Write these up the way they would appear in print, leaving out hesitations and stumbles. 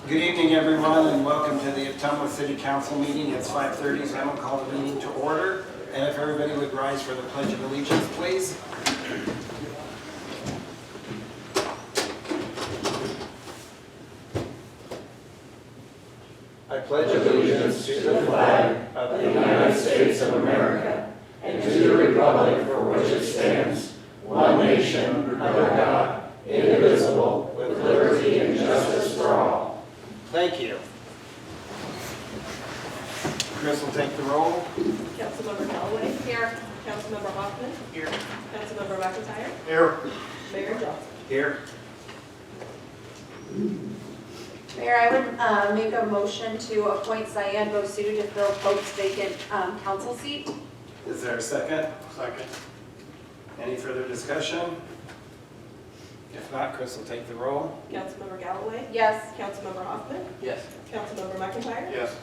Good evening, everyone, and welcome to the Ottumwa City Council meeting. It's 5:30, so I'm going to call the meeting to order. And if everybody would rise for the Pledge of Allegiance, please. I pledge allegiance to the flag of the United States of America and to the republic for which it stands, one nation, under God, indivisible, with liberty and justice for all. Thank you. Chris will take the roll. Councilmember Galloway. Here. Councilmember Hoffman. Here. Councilmember McIntyre. Here. Mayor Johnson. Here. Mayor, I would make a motion to appoint Cyan Bosu to fill Pope's vacant council seat. Is there a second? Second. Any further discussion? If not, Chris will take the roll. Councilmember Galloway. Yes. Councilmember Hoffman. Yes. Councilmember McIntyre. Yes.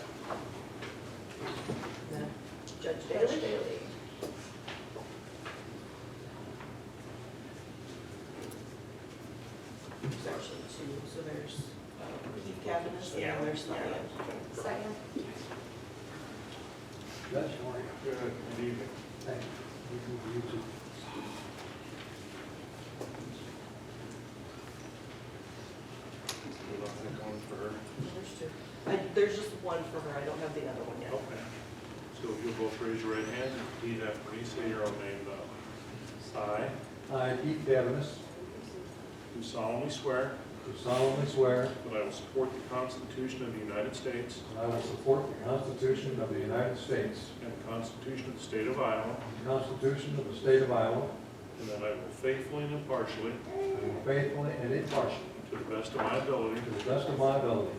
Judge Daly. There's actually two, so there's Keith Cavanagh and then there's Cyan. Second. Good evening. Thank you. There's two. There's just one for her, I don't have the other one yet. Okay. So if you'll both raise your right hand and repeat after me, say your own name. I I, Keith Cavanagh, do solemnly swear do solemnly swear that I will support the Constitution of the United States that I will support the Constitution of the United States and the Constitution of the State of Iowa, and the Constitution of the State of Iowa, and that I will faithfully and impartially, and will faithfully and impartially, to the best of my ability, to the best of my ability,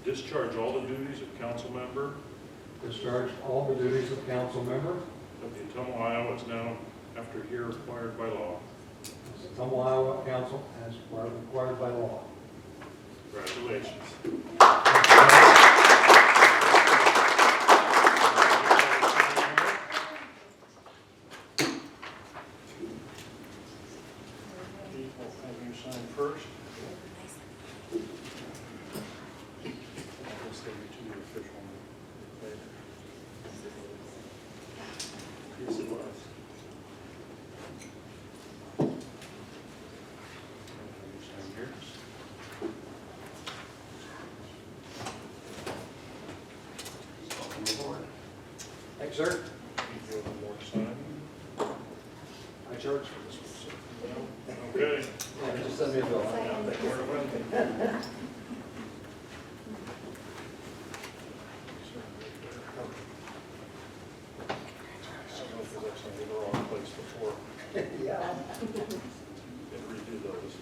discharge all the duties of council member discharge all the duties of council member of the Ottumwa, Iowa, as now after here required by law. as the Ottumwa, Iowa Council as required by law. Congratulations. We'll have you sign first. I'll just save you to the official later. Yes, it was. Have you sign yours. Welcome aboard. Thanks, sir. You have more to sign. I charge for this one, Okay. sir. Just send me a bill. I don't know if there's actually in the wrong place before. Yeah. And redo those.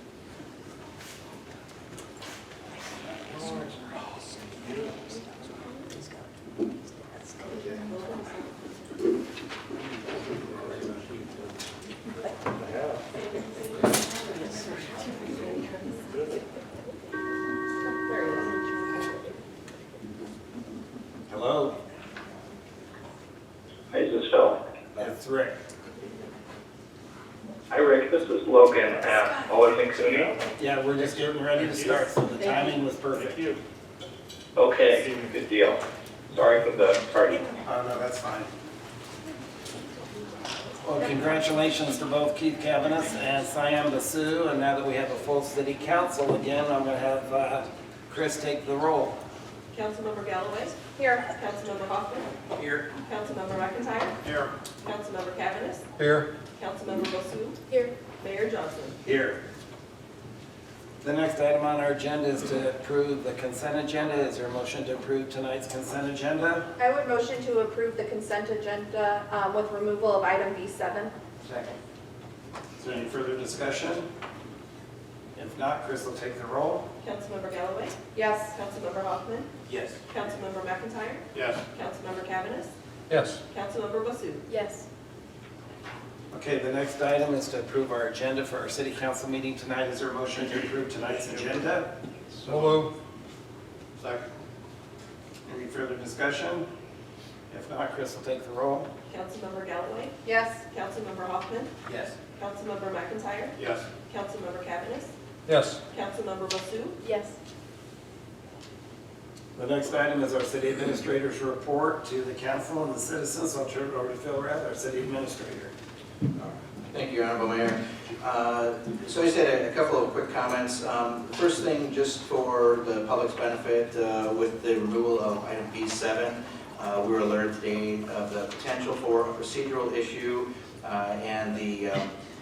There it is. Hello. Hi, this is Phil. That's Rick. Hi, Rick. This is Logan at Always Cooney. Yeah, we're just getting ready to start, so the timing was perfect. Thank you. Okay, good deal. Sorry for the party. Oh, no, that's fine. Well, congratulations to both Keith Cavanagh and Cyan Bosu. And now that we have a full city council again, I'm going to have Chris take the roll. Councilmember Galloway. Here. Councilmember Hoffman. Here. Councilmember McIntyre. Here. Councilmember Cavanagh. Here. Councilmember Bosu. Here. Mayor Johnson. Here. The next item on our agenda is to approve the consent agenda. Is there a motion to approve tonight's consent agenda? I would motion to approve the consent agenda with removal of item B7. Second. Is there any further discussion? If not, Chris will take the roll. Councilmember Galloway. Yes. Councilmember Hoffman. Yes. Councilmember McIntyre. Yes. Councilmember Cavanagh. Yes. Councilmember Bosu. Yes. Okay, the next item is to approve our agenda for our city council meeting tonight. Is there a motion to approve tonight's agenda? So moved. Second. Any further discussion? If not, Chris will take the roll. Councilmember Galloway. Yes. Councilmember Hoffman. Yes. Councilmember McIntyre. Yes. Councilmember Cavanagh. Yes. Councilmember Bosu. Yes. The next item is our city administrator's report to the council and the citizens. I'll turn it over to Phil Rath, our city administrator. Thank you, Honorable Mayor. So I just had a couple of quick comments. The first thing, just for the public's benefit, with the removal of item B7, we were alerted today of the potential for a procedural issue and the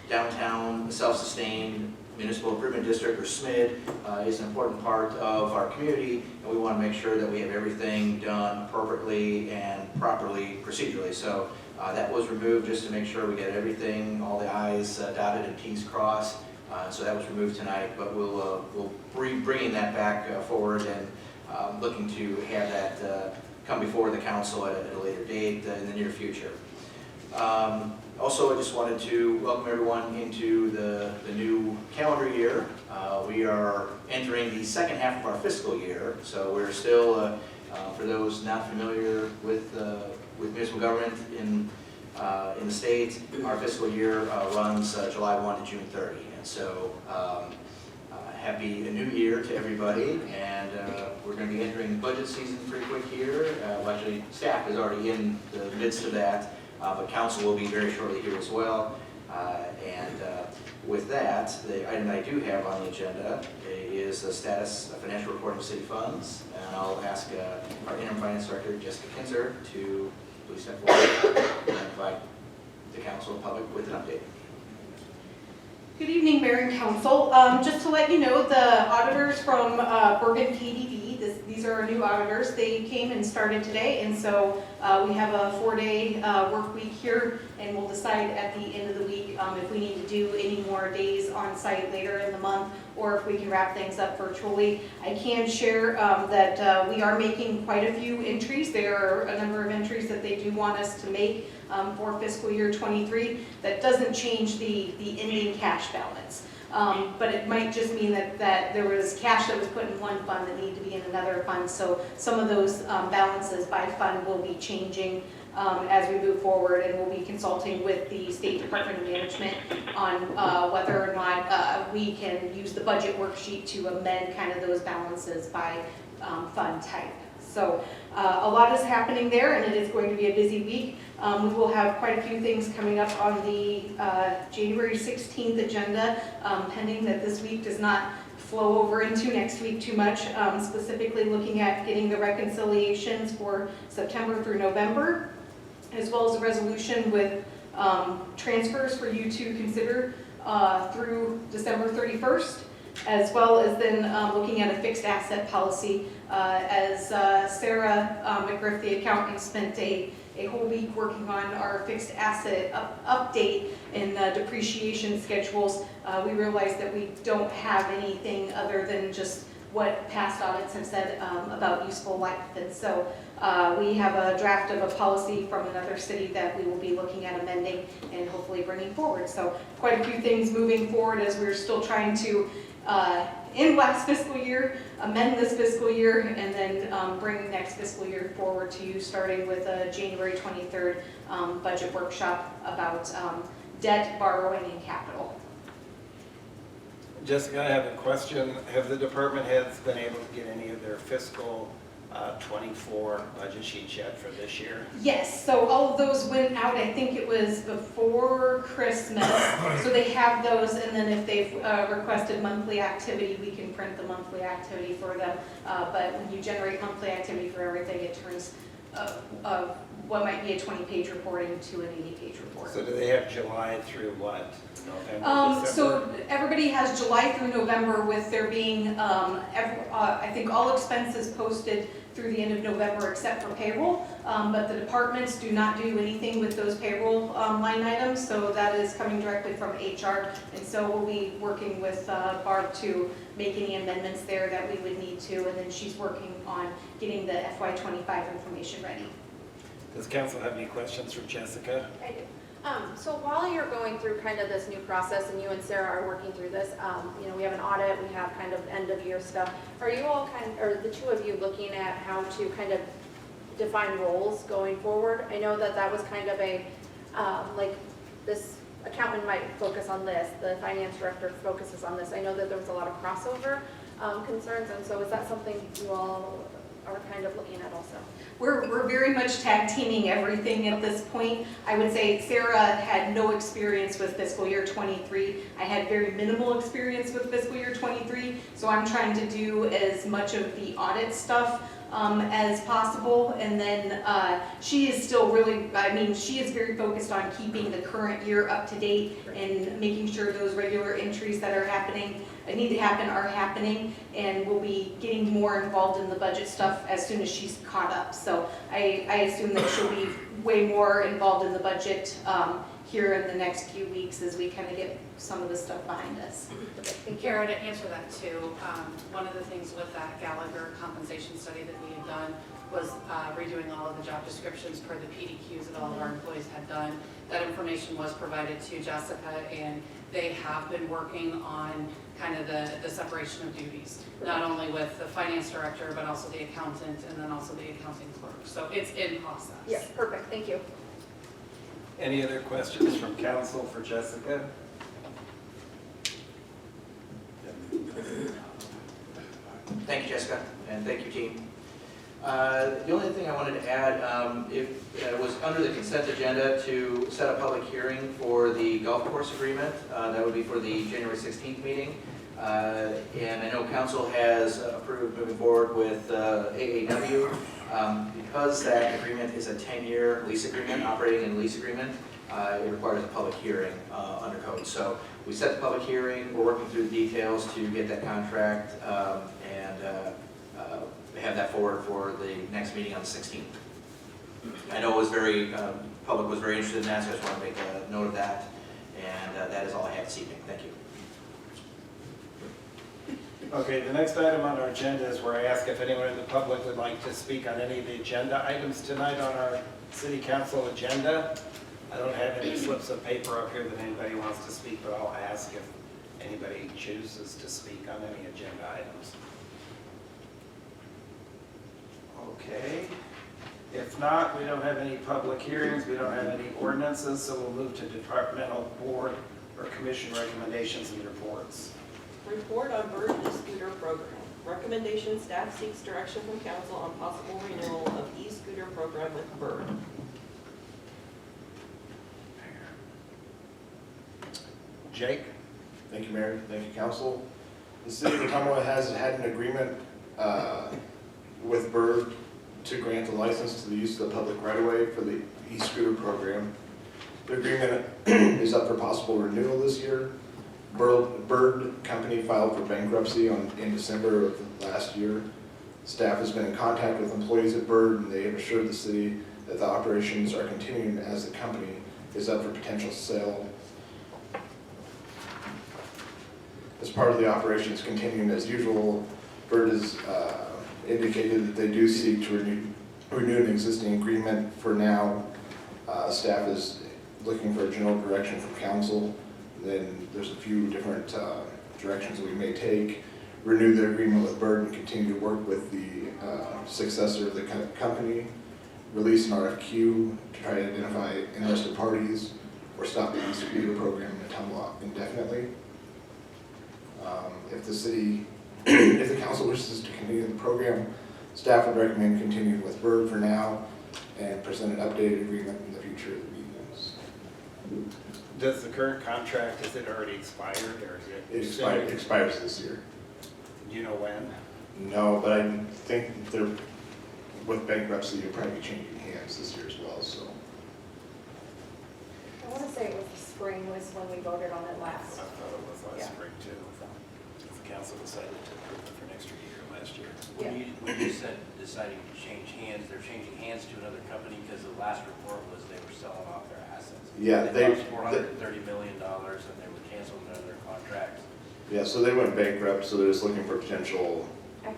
downtown self-sustained municipal improvement district, or SMID, is an important part of our community, and we want to make sure that we have everything done appropriately and properly procedurally. So that was removed just to make sure we get everything, all the I's dotted and T's crossed. So that was removed tonight, but we'll be bringing that back forward and looking to have that come before the council at a later date in the near future. Also, I just wanted to welcome everyone into the new calendar year. We are entering the second half of our fiscal year, so we're still, for those not familiar with municipal government in the state, our fiscal year runs July 1 to June 30. And so, happy New Year to everybody, and we're going to be entering budget season pretty quick here. Well, actually, staff is already in the midst of that. But council will be very shortly here as well. With that, the item I do have on the agenda is the status of financial reporting of city funds. And I'll ask our interim finance director, Jessica Kinzer, to please step forward and provide the council and public with an update. Good evening, Mayor and Council. Just to let you know, the auditors from Bergen KDV, these are our new auditors. They came and started today, and so we have a 4-day work week here, and we'll decide at the end of the week if we need to do any more days on site later in the month, or if we can wrap things up virtually. I can share that we are making quite a few entries. There are a number of entries that they do want us to make for fiscal year 23. That doesn't change the ending cash balance. But it might just mean that there was cash that was put in one fund that needed to be in another fund. So some of those balances by fund will be changing as we move forward, and we'll be consulting with the State Department of Management on whether or not we can use the budget worksheet to amend kind of those balances by fund type. So a lot is happening there, and it is going to be a busy week. We will have quite a few things coming up on the January 16th agenda, pending that this week does not flow over into next week too much, specifically looking at getting the reconciliations for September through November, as well as a resolution with transfers for you to consider through December 31st. As well as then looking at a fixed asset policy, as Sarah McGriff, the accountant, spent a whole week working on our fixed asset update and depreciation schedules. We realized that we don't have anything other than just what past audits have said about useful life. And so we have a draft of a policy from another city that we will be looking at amending and hopefully bringing forward. So quite a few things moving forward as we're still trying to in last fiscal year, amend this fiscal year, and then bring next fiscal year forward to you, starting with a January 23rd budget workshop about debt, borrowing, and capital. Jessica, I have a question. Have the department heads been able to get any of their fiscal 24 budget sheets yet for this year? Yes, so all of those went out, I think it was before Christmas, so they have those, and then if they've requested monthly activity, we can print the monthly activity for them. But when you generate monthly activity for everything, it turns what might be a 20-page report into an 80-page report. So do they have July through what? November, December? So everybody has July through November, with there being, I think all expenses posted through the end of November except for payroll, but the departments do not do anything with those payroll line items, so that is coming directly from HR, and so we'll be working with Barb to make any amendments there that we would need to, and then she's working on getting the FY25 information ready. Does council have any questions for Jessica? I do. So while you're going through kind of this new process, and you and Sarah are working through this, you know, we have an audit, we have kind of end of year stuff. Are you all or the two of you looking at how to kind of define roles going forward? I know that that was kind of a, like this accountant might focus on this, the finance director focuses on this. I know that there was a lot of crossover concerns, and so is that something you all are kind of looking at also? We're very much tag teaming everything at this point. I would say Sarah had no experience with fiscal year '23. I had very minimal experience with fiscal year '23, so I'm trying to do as much of the audit stuff as possible. And then she is still really, I mean, she is very focused on keeping the current year up to date and making sure those regular entries that are happening, need to happen, are happening, and we'll be getting more involved in the budget stuff as soon as she's caught up. So I assume that she'll be way more involved in the budget here in the next few weeks as we kind of get some of the stuff behind us. And Kara, to answer that too, one of the things with that Gallagher compensation study that we had done was redoing all of the job descriptions per the PDQs that all of our employees had done. That information was provided to Jessica, and they have been working on kind of the separation of duties, not only with the finance director, but also the accountant, and then also the accounting clerk. So it's in process. Yes, perfect, thank you. Any other questions from council for Jessica? Thank you, Jessica, and thank you, team. The only thing I wanted to add, it was under the consent agenda to set a public hearing for the golf course agreement. That would be for the January 16th meeting. And I know council has approved moving forward with AAW. Because that agreement is a 10-year lease agreement, operating and lease agreement, it requires a public hearing under code. So we set the public hearing, we're working through the details to get that contract and have that forward for the next meeting on the 16th. I know it was very, public was very interested in that, so I just want to make a note of that. And that is all I have this evening. Thank you. Okay, the next item on our agenda is where I ask if anyone in the public would like to speak on any of the agenda items tonight on our city council agenda. I don't have any slips of paper up here that anybody wants to speak, but I'll ask if anybody chooses to speak on any agenda items. Okay, if not, we don't have any public hearings, we don't have any ordinances, so we'll move to departmental board or commission recommendations and reports. Report on bird e-scooter program. Recommendation, staff seeks direction from council on possible renewal of e-scooter program with Bird. Jake? Thank you, Mayor. Thank you, Council. The City of Ottumwa has had an agreement with Bird to grant a license to the use of the public right-of-way for the e-scooter program. The agreement is up for possible renewal this year. Bird Company filed for bankruptcy in December of last year. Staff has been in contact with employees at Bird, and they have assured the city that the operations are continuing as the company is up for potential sale. As part of the operations continuing as usual, Bird has indicated that they do seek to renew an existing agreement for now. Staff is looking for a general direction from council. Then there's a few different directions we may take. Renew the agreement with Bird and continue to work with the successor of the company. Release an RFQ to try to identify interested parties, or stop the e-scooter program in Ottumwa indefinitely. If the city, if the council wishes to continue the program, staff would recommend continuing with Bird for now and present an updated agreement in the future of the meetings. Does the current contract, is it already expired, or is it? It expires this year. Do you know when? No, but I think they're, with bankruptcy, you'll probably be changing hands this year as well, so. I want to say it was the spring was when we voted on it I last. thought it was Yeah. last spring too. The council decided to approve it for an extra year last year. When you said deciding to change hands, they're changing hands to another company because the last report was they were selling off their assets. Yeah, They lost $430 million and they were canceling their contracts. Yeah, so they went bankrupt, so they're just looking for potential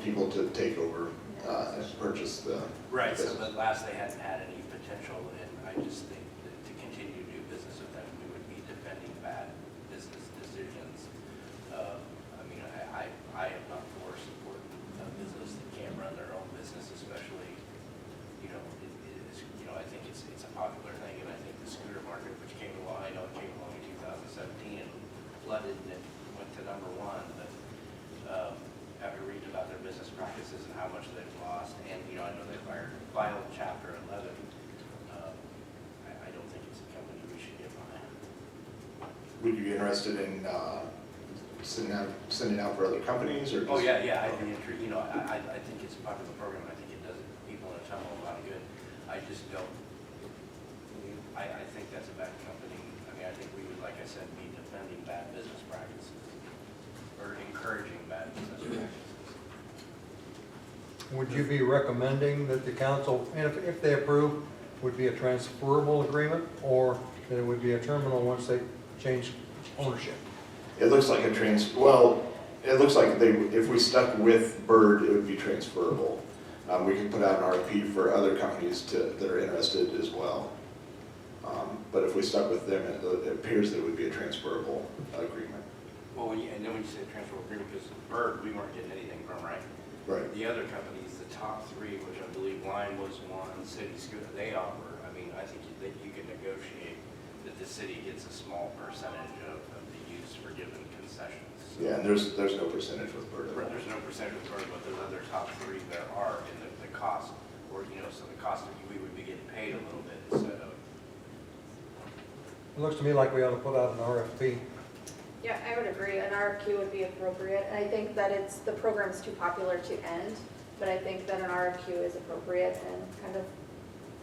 people to take over and purchase the. Right, so business. but last they hadn't had any potential, and I just think that to continue to do business with them, we would be defending bad business decisions. I mean, I am not for supporting a business that can't run their own business, especially, you know, I think it's a popular thing, and I think the scooter market, which came along, I know it came along in 2017 and flooded and it went to #1, but after reading about their business practices and how much they've lost and our final chapter 11, I don't think it's a company we should get behind. Would you be interested in sending out for other companies, or? Oh, just- yeah, I'd be interested, you know, I think it's a popular program, I think it does people in Ottumwa a lot of good. I just don't, I think that's a bad company. I mean, I think we would, like I said, be defending bad business practices, or encouraging bad business practices. Would you be recommending that the council, and if they approve, would be a transferable agreement, or that it would be a terminal once they change ownership? It looks like it looks like if we stuck with Bird, it would be transferable. We could put out an RFP for other companies that are interested as well. But if we stuck with them, it appears that it would be a transferable agreement. Well, and then when you say transferable agreement, because Bird, we weren't getting anything from, right? Right. The other companies, the top three, which I believe Line was one, City Scooter, they offer, I mean, I think that you can negotiate that the city gets a small percentage of the use for given concessions. Yeah, and there's no percentage with Bird. There's no percentage with Bird, but there's other top three that are in the cost, or, you know, so the cost of, we would be getting paid a little bit instead of. It looks to me like we ought to put out an RFP. Yeah, I would agree. An RFQ would be appropriate. And I think that the program's too popular to end, but I think that an RFQ is appropriate, and kind of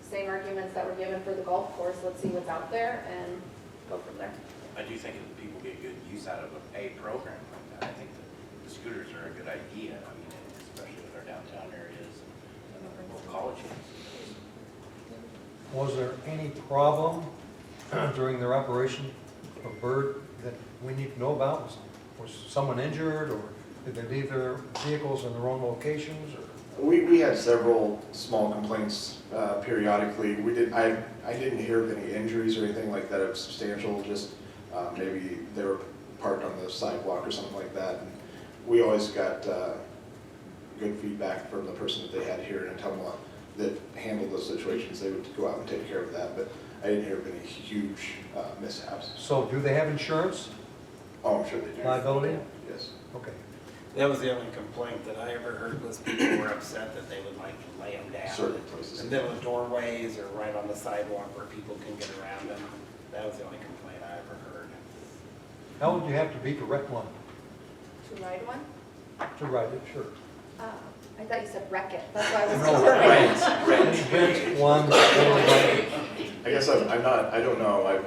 same arguments that were given for the golf course. Let's see what's out there and go from there. I do think that people get good use out of a paid program like that. I think that the scooters are a good idea. I mean, especially with our downtown areas and our college kids. Was there any problem during their operation of Bird that we need to know about? Was someone injured, or did they leave their vehicles in the wrong locations? Or? We had several small complaints periodically. I didn't hear of any injuries or anything like that of substantial, just maybe they were parked on the sidewalk or something like that. And we always got good feedback from the person that they had here in Ottumwa that handled those situations. They would go out and take care of that, but I didn't hear of any huge mishaps. So do they have insurance? Oh, I'm sure they do. Liability? Yes. Okay. That was the only complaint that I ever heard, was people were upset that they would like to lay them down. Certain places. In the middle of doorways or right on the sidewalk where people can get around them. That was the only complaint I ever heard. How old do you have to be to wreck one? To ride one? To ride it, sure. I thought you said wreck it. That's why I was No, invent one, or ride it. I guess I don't know,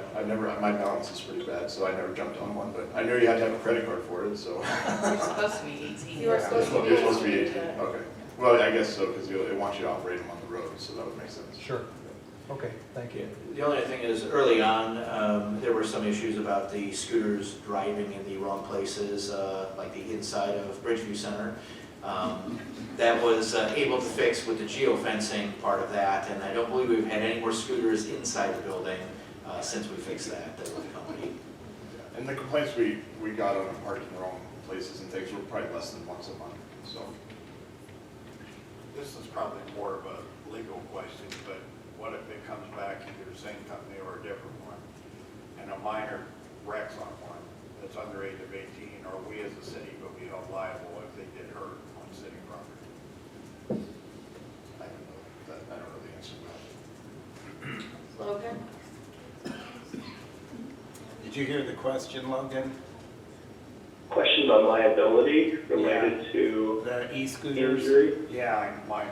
my balance is pretty bad, so I never jumped on one, but I knew you had to have a credit card for it, so. You're supposed to be 18. You are supposed to be. You're supposed to be 18, okay. Well, I guess so, because it wants you to operate them on the road, so that would make sense. Sure. Okay, thank you. The only thing is, early on, there were some issues about the scooters driving in the wrong places, like the inside of Bridgeview Center. That was able to fix with the geofencing part of that, and I don't believe we've had any more scooters inside the building since we fixed that with the company. And the complaints we got on parking in the wrong places and things were probably less than once a month, so. This is probably more of a legal question, but what if it comes back either the same company or a different one, and a minor wrecks on one that's under age of 18, or we as a city will be held liable if they get hurt on city property? I don't know the answer to that. Logan? Did you hear the question, Logan? Questions on liability related to The e-scooters? injury? Yeah, minors.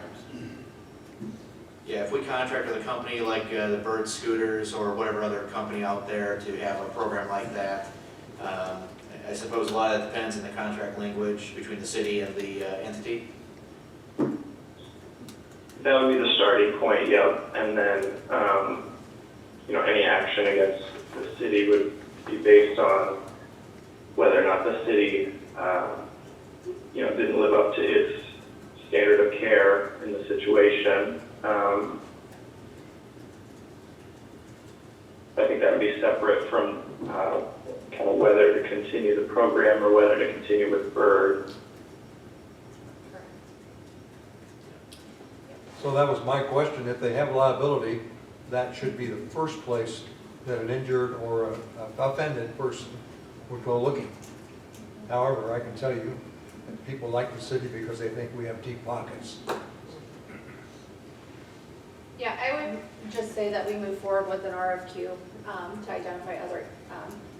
Yeah, if we contract with a company like the Bird Scooters or whatever other company out there to have a program like that, I suppose a lot of that depends on the contract language between the city and the entity. That would be the starting point, yep. And then, any action against the city would be based on whether or not the city, didn't live up to its standard of care in the situation. I think that would be separate from kind of whether to continue the program or whether to continue with Bird. So that was my question. If they have liability, that should be the first place that an injured or an offended person would go looking. However, I can tell you that people like the city because they think we have deep pockets. Yeah, I would just say that we move forward with an RFQ to identify other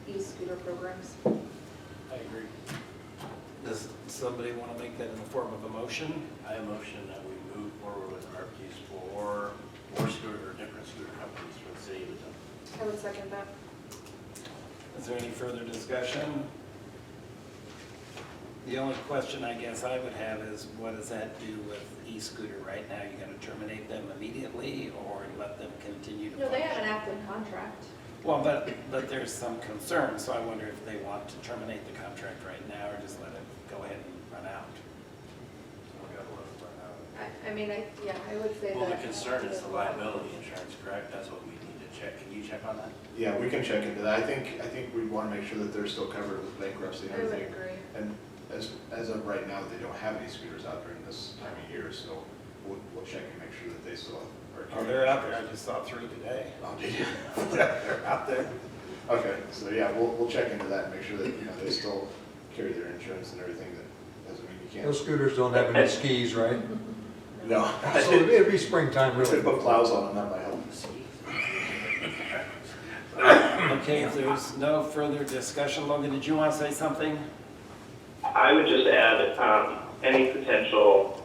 e-scooter programs. I agree. Does somebody want to make that in the form of a motion? I motion that we move forward with RFPs for more scooter or different scooter companies for the city of Ottumwa. I would second that. Is there any further discussion? The only question I guess I would have is, what does that do with e-scooter right now? You gonna terminate them immediately or let them continue to No, they have function? an active contract. Well, but there's some concern, so I wonder if they want to terminate the contract right now or just let it go ahead and run out. I mean, yeah, I would say that. Well, the concern is the liability insurance, correct? That's what we need to check. Can you check on that? Yeah, we can check into that. I think we want to make sure that they're still covered with bankruptcy and I would everything. agree. And as of right now, they don't have any scooters out during this time of year, so we'll check and make sure that they still are. Oh, they're out there. I just saw 3 today. Oh, did you? They're out there. Okay, so yeah, we'll check into that and make sure that, they still carry their insurance and everything. That doesn't mean you can't. Those scooters don't have any skis, right? No. So it'd be springtime, We really. should put plows on them, that might help. Okay, if there's no further discussion, Logan, did you want to say something? I would just add, any potential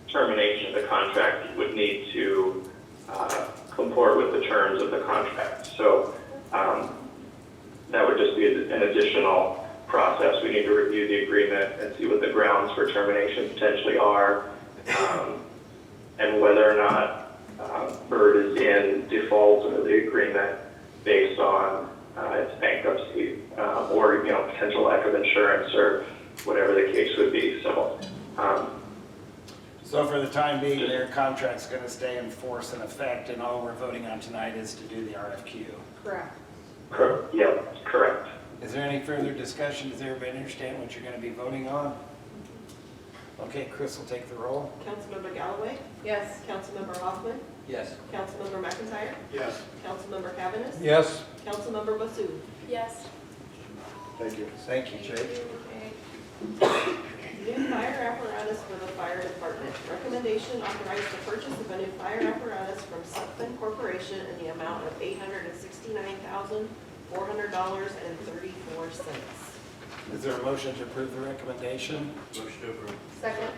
termination of the contract would need to comport with the terms of the contract. So that would just be an additional process. We need to review the agreement and see what the grounds for termination potentially are, and whether or not Bird is in default of the agreement based on its bankruptcy or potential lack of insurance or whatever the case would be. So So for the time being, their contract's going to stay in force and effect, and all we're voting on tonight is to do the RFQ. Correct. Yep, correct. Is there any further discussion? Does everybody understand what you're going to be voting on? Okay, Chris will take the roll. Councilmember Galloway? Yes. Councilmember Hoffman? Yes. Councilmember McIntyre? Yes. Councilmember Cavanagh? Yes, Councilmember Basu? Yes. Thank you. Thank you, Jake. New fire apparatus for the fire department. Recommendation authorized the purchase of a new fire apparatus from Sutphen Corporation in the amount of $869,400.34. Is there a motion to approve the recommendation? Motion to approve. Second.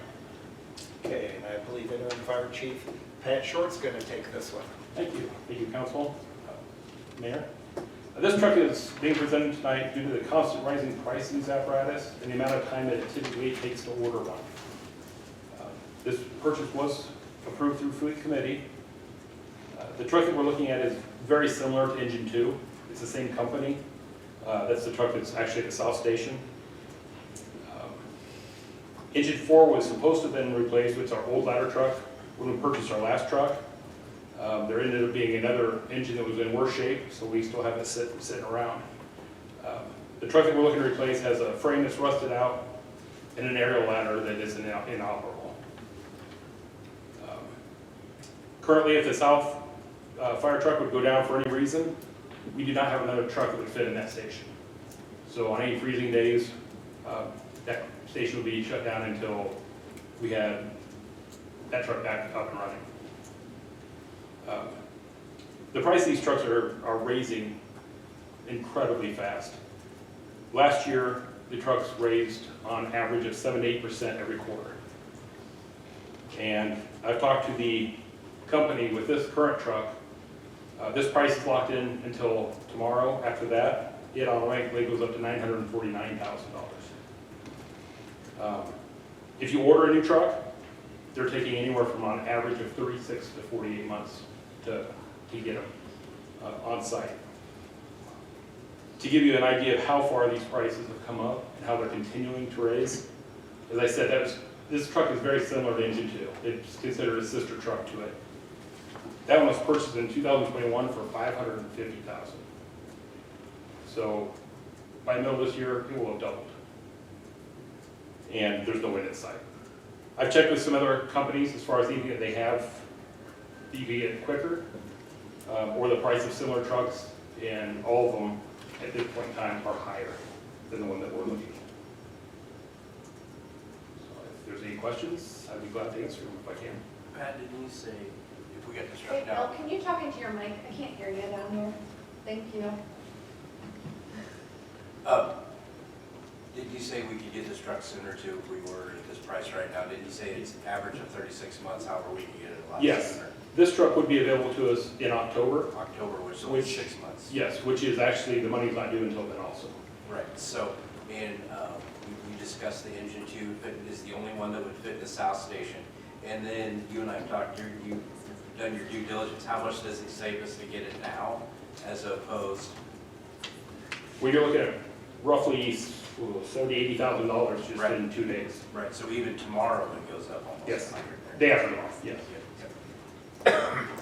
Okay, and I believe interim fire chief Pat Short's going to take this one. Thank you, council, mayor. This truck is being presented tonight due to the constant rising price of these apparatus and the amount of time that it typically takes to order one. This purchase was approved through Fleet Committee. The truck that we're looking at is very similar to Engine 2. It's the same company. That's the truck that's actually at the South Station. Engine 4 was supposed to have been replaced with our old ladder truck when we purchased our last truck. There ended up being another engine that was in worse shape, so we still have it sitting around. The truck that we're looking to replace has a frame that's rusted out and an aerial ladder that is inoperable. Currently, if the South fire truck would go down for any reason, we do not have another truck that would fit in that station. So on any freezing days, that station would be shut down until we had that truck back up and running. The price of these trucks are raising incredibly fast. Last year, the trucks raised on average of 7-8% every quarter. And I've talked to the company with this current truck. This price is locked in until tomorrow. After that, it automatically goes up to $949,000. If you order a new truck, they're taking anywhere from an average of 36 to 48 months to get them on site. To give you an idea of how far these prices have come up and how they're continuing to raise, as I said, this truck is very similar to Engine 2. It's considered a sister truck to it. That one was purchased in 2021 for $550,000. So by the middle of this year, it will have doubled. And there's no end in sight. I've checked with some other companies as far as anything that they have that you can get quicker, or the price of similar trucks, and all of them at this point in time are higher than the one that we're looking at. So if there's any questions, I'd be glad to answer them if I can. Pat, didn't you say if if we get this Hey, truck Bill, now. can you talk into your mic? I can't hear you down here. Thank you. Did you say we could get this truck sooner too if we were at this price right now? Did you say it's average of 36 months, however we can get it a lot Yes. sooner? This truck would be available to us in October. October, which is Which- 6 months. Yes, which is actually, the money's not due until then also. Right, so, and we discussed the engine tube, but it is the only one that would fit the south station. And then you and I have talked, you've done your due diligence, how much does it save us to get it now as opposed? Well, you're looking at roughly $70,000-$80,000 just Right. in 2 days. Right, so even tomorrow it goes up almost Yes. 100. Day after tomorrow, yes.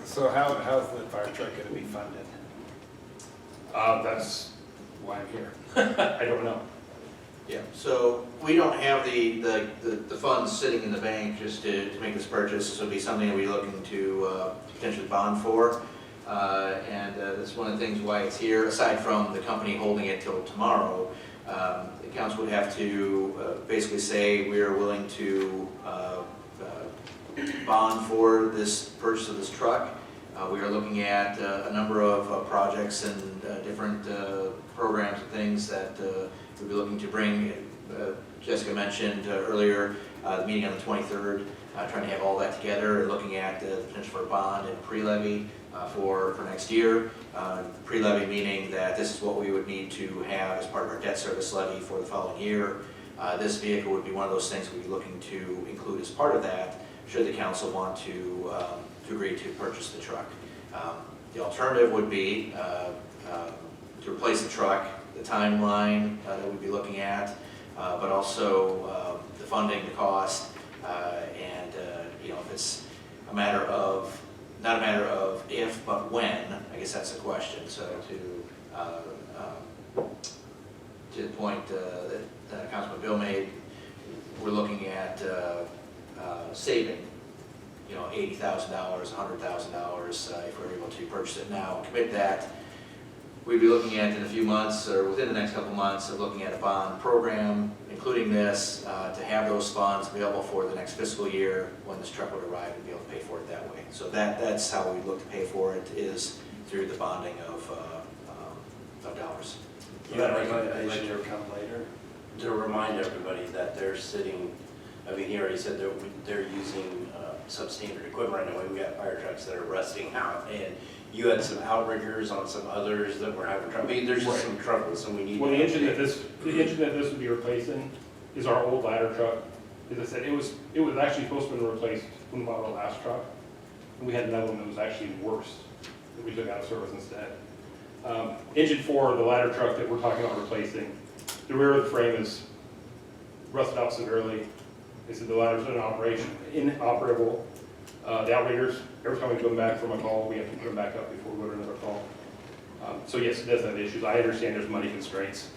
So how's the fire truck gonna be funded? That's why I'm here. I don't know. Yeah, so we don't have the funds sitting in the bank just to make this purchase. This would be something that we're looking to potentially bond for. And that's one of the things why it's here, aside from the company holding it till tomorrow. The council would have to basically say we are willing to bond for this purchase of this truck. We are looking at a number of projects and different programs and things that we'll be looking to bring. Jessica mentioned earlier the meeting on the 23rd, trying to have all that together and looking at the potential for a bond and pre-levy for next year. Pre-levy meaning that this is what we would need to have as part of our debt service levy for the following year. This vehicle would be one of those things we'd be looking to include as part of that, should the council want to agree to purchase the truck. The alternative would be to replace the truck, the timeline that we'd be looking at, but also the funding, the cost, and if it's a matter of, not a matter of if, but when, I guess that's the question. So to the point that Councilman Bill made, we're looking at saving, $80,000, $100,000 if we're able to purchase it now and commit that. We'd be looking at in a few months or within the next couple of months of looking at a bond program, including this, to have those funds available for the next fiscal year when this truck would arrive and be able to pay for it that way. So that's how we look to pay for it, is through the bonding of dollars. You gotta I'd like Should come later? to remind everybody that they're sitting, I mean, he already said they're using substandard equipment right now. We've got fire trucks that are rusting out, and you had some outriggers on some others that were having trouble. I mean, there's just some troubles, and we need. Well, the engine that this would be replacing is our old ladder truck. As I said, it was actually supposed to be replaced when we bought our last truck. And we had another one that was actually worse that we took out of service instead. Engine 4, the ladder truck that we're talking about replacing, the rear of the frame is rusted out severely. They said the ladder's inoperable. The outriggers, every time we come back from a call, we have to put them back up before we go to another call. So yes, it does have issues. I understand there's money constraints.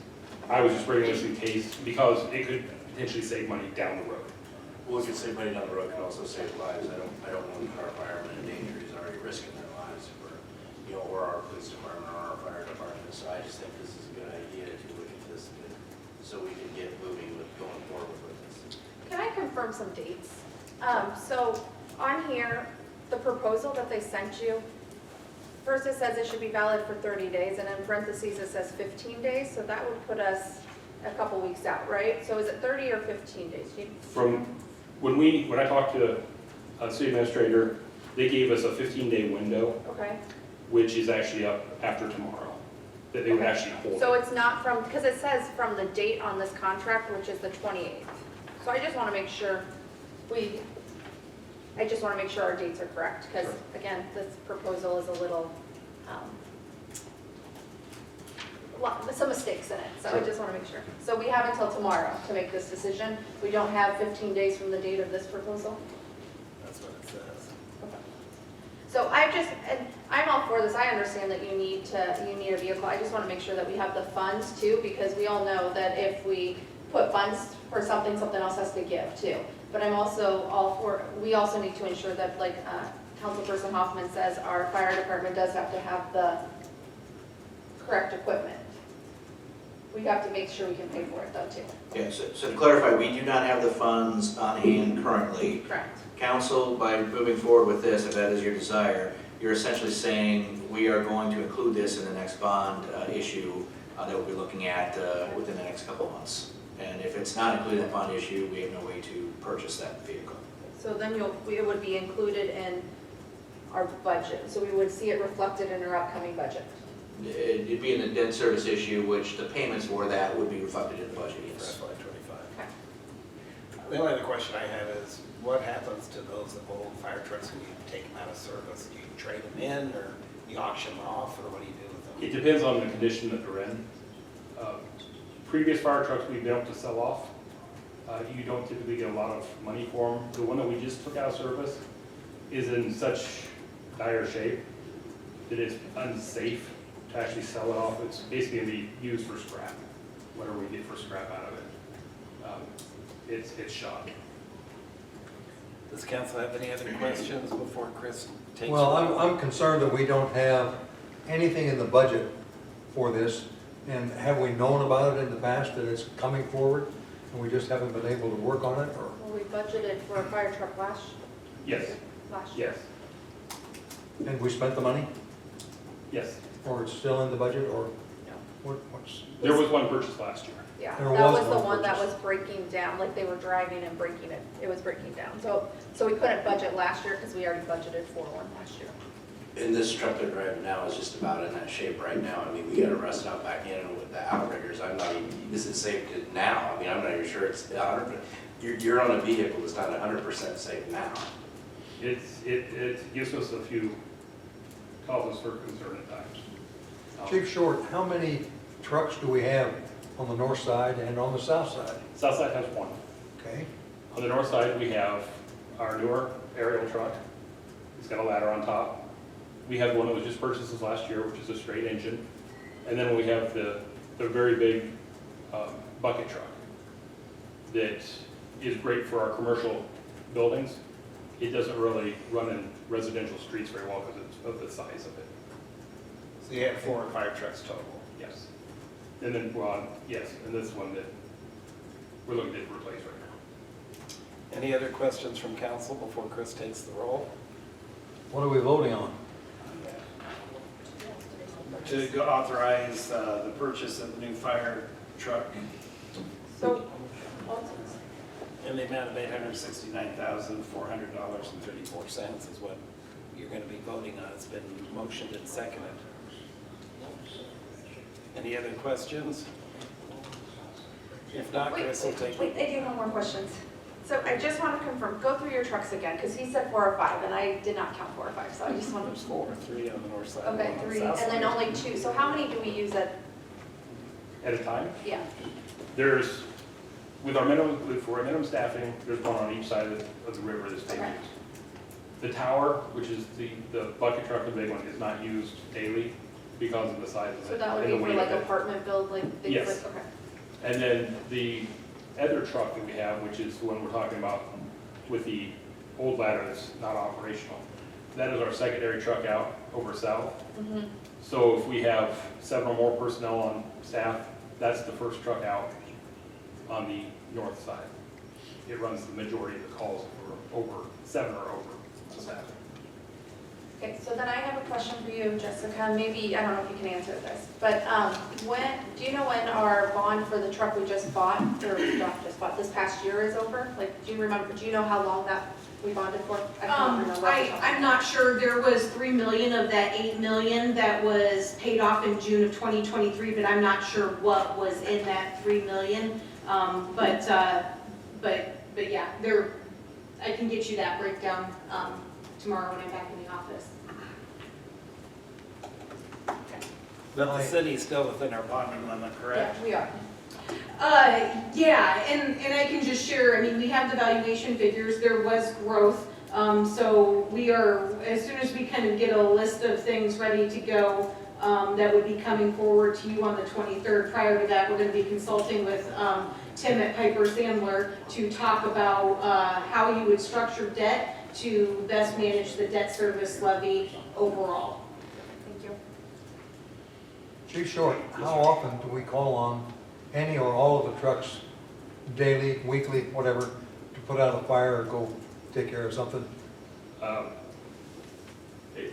I was just bringing this in case, because it could potentially save money down the road. Well, it could save money down the road, can also save lives. I don't want our firemen in danger, he's already risking their lives for, or our police department, or our fire department. So I just think this is a good idea to look at this, so we can get moving with going forward with this. Can I confirm some dates? So on here, the proposal that they sent you, first it says it should be valid for 30 days, and in parentheses it says 15 days, so that would put us a couple weeks out, right? So is it 30 or 15 days? From when I talked to the city administrator, they gave us a 15-day window, Okay. which is actually up after tomorrow, that they would actually hold. So it's not from, because it says from the date on this contract, which is the 28th. So I just want to make sure our dates are correct, because again, this proposal is a little, some mistakes in it, so I just want to make sure. So we have until tomorrow to make this decision. We don't have 15 days from the date of this proposal? That's what it says. So I'm all for this. I understand that you need a vehicle. I just want to make sure that we have the funds too, because we all know that if we put funds for something, something else has to give too. But I'm also all for, we also need to ensure that, like Councilperson Hoffman says, our fire department does have to have the correct equipment. we have to make sure we can pay for it though too. Yeah, so to clarify, we do not have the funds on hand currently. Correct. Council, by moving forward with this, if that is your desire, you're essentially saying we are going to include this in the next bond issue that we'll be looking at within the next couple of months. And if it's not included in the bond issue, we have no way to purchase that vehicle. So then it would be included in our budget, so we would see it reflected in our upcoming budget. It'd be in the debt service issue, which the payments for that would be reflected in the budget, For yes. FY '25. Okay. The only other question I have is, what happens to those old fire trucks when you take them out of service? Do you trade them in, or you auction them off, or what do you do with them? It depends on the condition that they're in. Previous fire trucks we've been able to sell off. You don't typically get a lot of money for them. The one that we just took out of service is in such dire shape that it's unsafe to actually sell it off. It's basically going to be used for scrap, whatever we get for scrap out of it. It's shot. Does council have any other questions before Chris takes? Well, roll? I'm concerned that we don't have anything in the budget for this. And have we known about it in the past, that it's coming forward, and we just haven't been able to work on it, or? Well, we budgeted for a fire truck last Yes, year. yes, And we spent the money, yes. or it's still in the budget, or No. what's? There was one purchased last year. Yeah, There that was was the one one that purchase. was breaking down, like they were driving and breaking it, it was breaking down. So we couldn't budget last year because we already budgeted for one last year. And this truck they're driving now is just about in that shape right now. I mean, we got to rust it out back in with the outriggers. I'm not even, this is safe to now. I mean, I'm not even sure it's 100%. You're on a vehicle that's not 100% safe now. It gives us a few causes for concern at times. Chief Short, how many trucks do we have on the north side and on the south side? South side has one. Okay, On the north side, we have our newer aerial truck. It's got a ladder on top. We have one that was just purchased this last year, which is a straight engine. And then we have the very big bucket truck that is great for our commercial buildings. It doesn't really run in residential streets very well because of the size of it. So you have 4 or 5 trucks total? Yes. And then, yes, and this one that we're looking to replace right now. Any other questions from council before Chris takes the roll? what are we voting on? To go authorize the purchase of the new fire truck So, in the amount of $869,400.34 is what you're going to be voting on. It's been motioned and seconded. Any other questions? If not, Chris will take. wait, I do have more questions. So I just want to confirm, go through your trucks again, because he said 4 or 5, and I did not count 4 or 5, so I just wanted There's to. 4, 3 on the north side. Okay, 1 on the 3, south and then side. only 2. So how many do we use at, At a time, yeah, there's, with our minimum staffing, there's one on each side of the river that's being Okay. used. The tower, which is the bucket truck, the big one, is not used daily because of the size of it. so that would and be the for weight like of it. apartment build, like things Yes. like, okay. And then the other truck that we have, which is the one we're talking about with the old ladder that's not operational, that is our secondary truck out over south. Mhm. So if we have 7 or more personnel on staff, that's the first truck out on the north side. It runs the majority of the calls for over 7 or over on staff. Okay, so then I have a question for you, Jessica, maybe, I don't know if you can answer this, but do you know when our bond for the truck we just bought, or not just bought, this past year is over? Like, do you know how long that we bonded for? I can't remember. I'm not sure. There was 3 million of that 8 million that was paid off in June of 2023, but I'm not sure what was in that 3 million. But yeah, I can get you that breakdown tomorrow when I'm back in the office. But the city's still within our bonding limit, correct? Yeah, we are. Yeah, and I can just share, I mean, we have the valuation figures, there was growth. So we are, as soon as we kind of get a list of things ready to go, that would be coming forward to you on the 23rd. Prior to that, we're going to be consulting with Tim at Piper Sandler to talk about how you would structure debt to best manage the debt service levy overall. Thank you. Chief Short, how often do we call on any or all of the trucks daily, weekly, whatever, to put out a fire or go take care of something?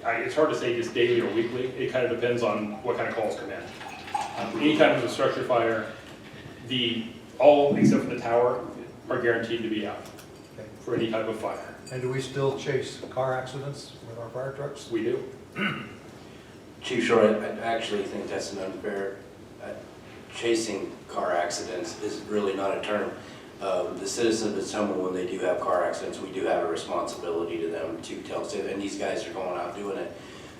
It's hard to say just daily or weekly. It kind of depends on what kind of calls come in. Anytime there's a structure fire, all except for the tower are guaranteed to be out Okay. for any type of fire. And do we still chase car accidents with our fire trucks? We do. Chief Shore, I actually think that's an unfair, chasing car accidents is really not a term. The citizens of Ottumwa, when they do have car accidents, we do have a responsibility to them to tell, and these guys are going out doing it.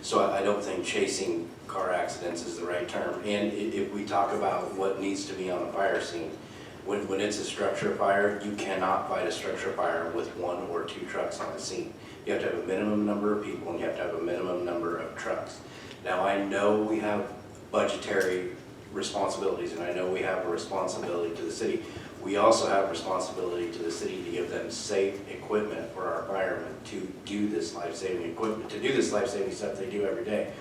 So I don't think chasing car accidents is the right term. And if we talk about what needs to be on a fire scene, when it's a structure fire, you cannot fight a structure fire with 1 or 2 trucks on the scene. You have to have a minimum number of people and you have to have a minimum number of trucks. Now I know we have budgetary responsibilities and I know we have a responsibility to the city. We also have responsibility to the city to give them safe equipment for our firemen to do this life-saving equipment, to do this life-saving stuff they do every day.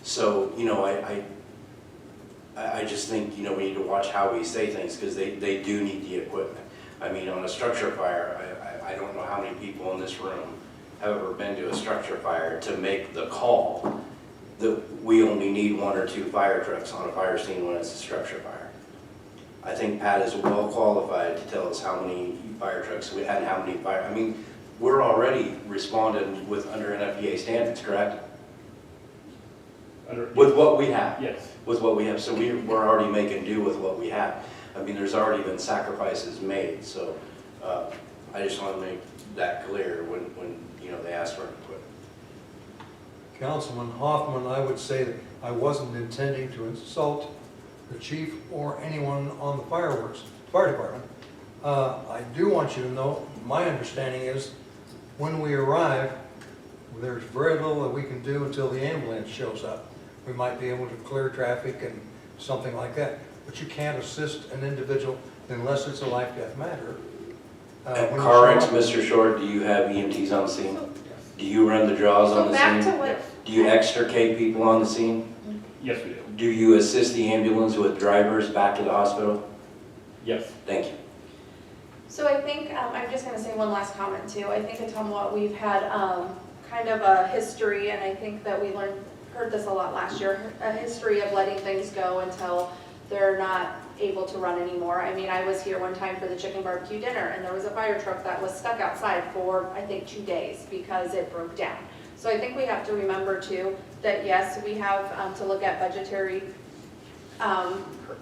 So, you know, I just think, you know, we need to watch how we say things because they do need the equipment. I mean, on a structure fire, I don't know how many people in this room have ever been to a structure fire to make the call that we only need 1 or 2 fire trucks on a fire scene when it's a structure fire. I think Pat is well qualified to tell us how many fire trucks we had and how many fire, I mean, we're already responding with under NFPA standards, correct? With what we have. Yes. With what we have, so we're already making do with what we have. I mean, there's already been sacrifices made, so I just want to make that clear when you know, they ask for equipment. Councilman Hoffman, I would say that I wasn't intending to insult the chief or anyone on the fire department. I do want you to know, my understanding is when we arrive, there's very little that we can do until the ambulance shows up. We might be able to clear traffic and something like that, but you can't assist an individual unless it's a life-death matter. At when you car show wrecks, up- Mr. Short, do you have EMTs on the scene? Do you run the draws So on the back scene? to what, Do you extricate people on the scene? Yes, we do. Do you assist the ambulance with drivers back to the hospital? Yes. Thank you. so I think, I'm just gonna say one last comment too. I think Ottumwa, we've had kind of a history, and I think that we heard this a lot last year, a history of letting things go until they're not able to run anymore. I mean, I was here one time for the chicken barbecue dinner, and there was a fire truck that was stuck outside for, I think, 2 days because it broke down. So I think we have to remember too, that yes, we have to look at budgetary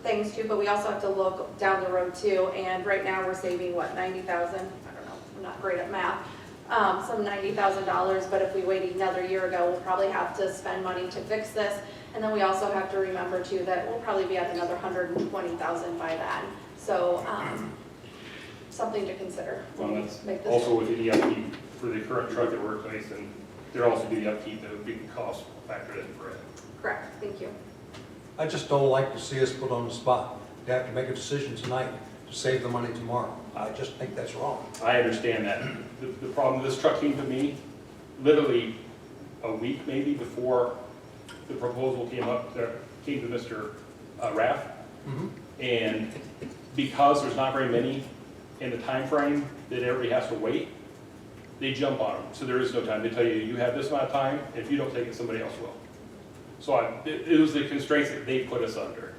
things too, but we also have to look down the road too. And right now we're saving, what, 90,000? I don't know, I'm not great at math. Some $90,000, but if we wait another year ago, we'll probably have to spend money to fix this. And then we also have to remember too that we'll probably be at another 120,000 by then. So something to consider. Well, that's Make this- also with the upkeep for the current truck that we're replacing, there also be the upkeep that would be cost factored in for it. Correct, thank you. I just don't like to see us put on the spot. You have to make a decision tonight to save the money tomorrow. I just think that's wrong. I understand that. The problem, this truck came to me literally a week maybe before the proposal came to Mr. Raff. And because there's not very many in the time frame that everybody has to wait, they jump on them. So there is no time. They tell you, you have this amount of time. If you don't take it, somebody else will. So it was the constraints that they put us under.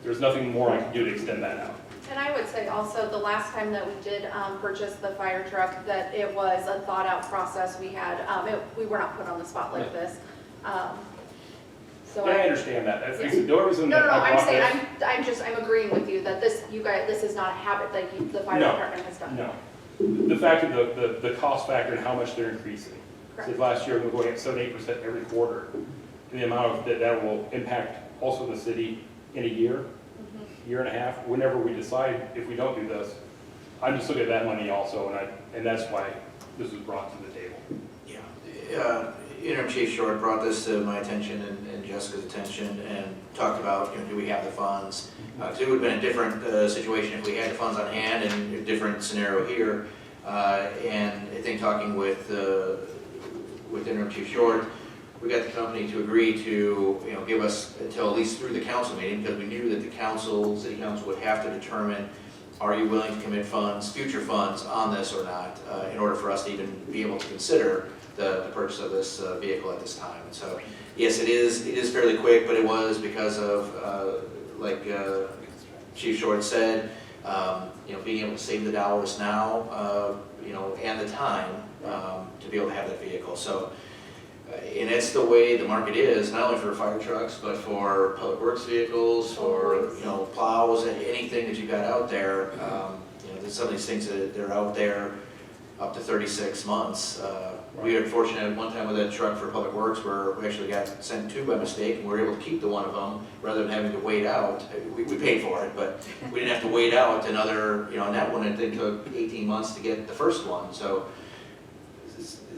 There's nothing more I can do to extend that out. And I would say also, the last time that we did purchase the fire truck, that it was a thought-out process. We had, we were not put on the spot like this. So Yeah, I understand that. That's Yeah. the only reason No, that no, I I'm brought saying, this. I'm agreeing with you that this is not a habit that the fire No, department has done. No. The fact of the cost factor and how much they're increasing. Correct. So last year, we're going at 7-8% every quarter. And the amount that will impact also the city in a year, year and a half, whenever we decide if we don't do this. I'm just looking at that money also, and that's why this was brought to the table. Yeah, Interim Chief Short brought this to my attention and Jessica's attention and talked about, do we have the funds? Because it would have been a different situation if we had the funds on hand and a different scenario here. And I think talking with Interim Chief Short, we got the company to agree to, give us until at least through the council meeting, because we knew that the council, city council would have to determine, are you willing to commit funds, future funds on this or not, in order for us to even be able to consider the purchase of this vehicle at this time. And so, yes, it is fairly quick, but it was because of, like Chief Short said, being able to save the dollars now, and the time to be able to have that vehicle. So, and it's the way the market is, not only for fire trucks, but for public works vehicles, for, plows, and anything that you've got out there. There's some of these things that they're out there up to 36 months. We were fortunate at one time with that truck for public works where we actually got sent two by mistake, and we were able to keep the one of them rather than having to wait out. We paid for it, but we didn't have to wait out another, on that one, it took 18 months to get the first one. So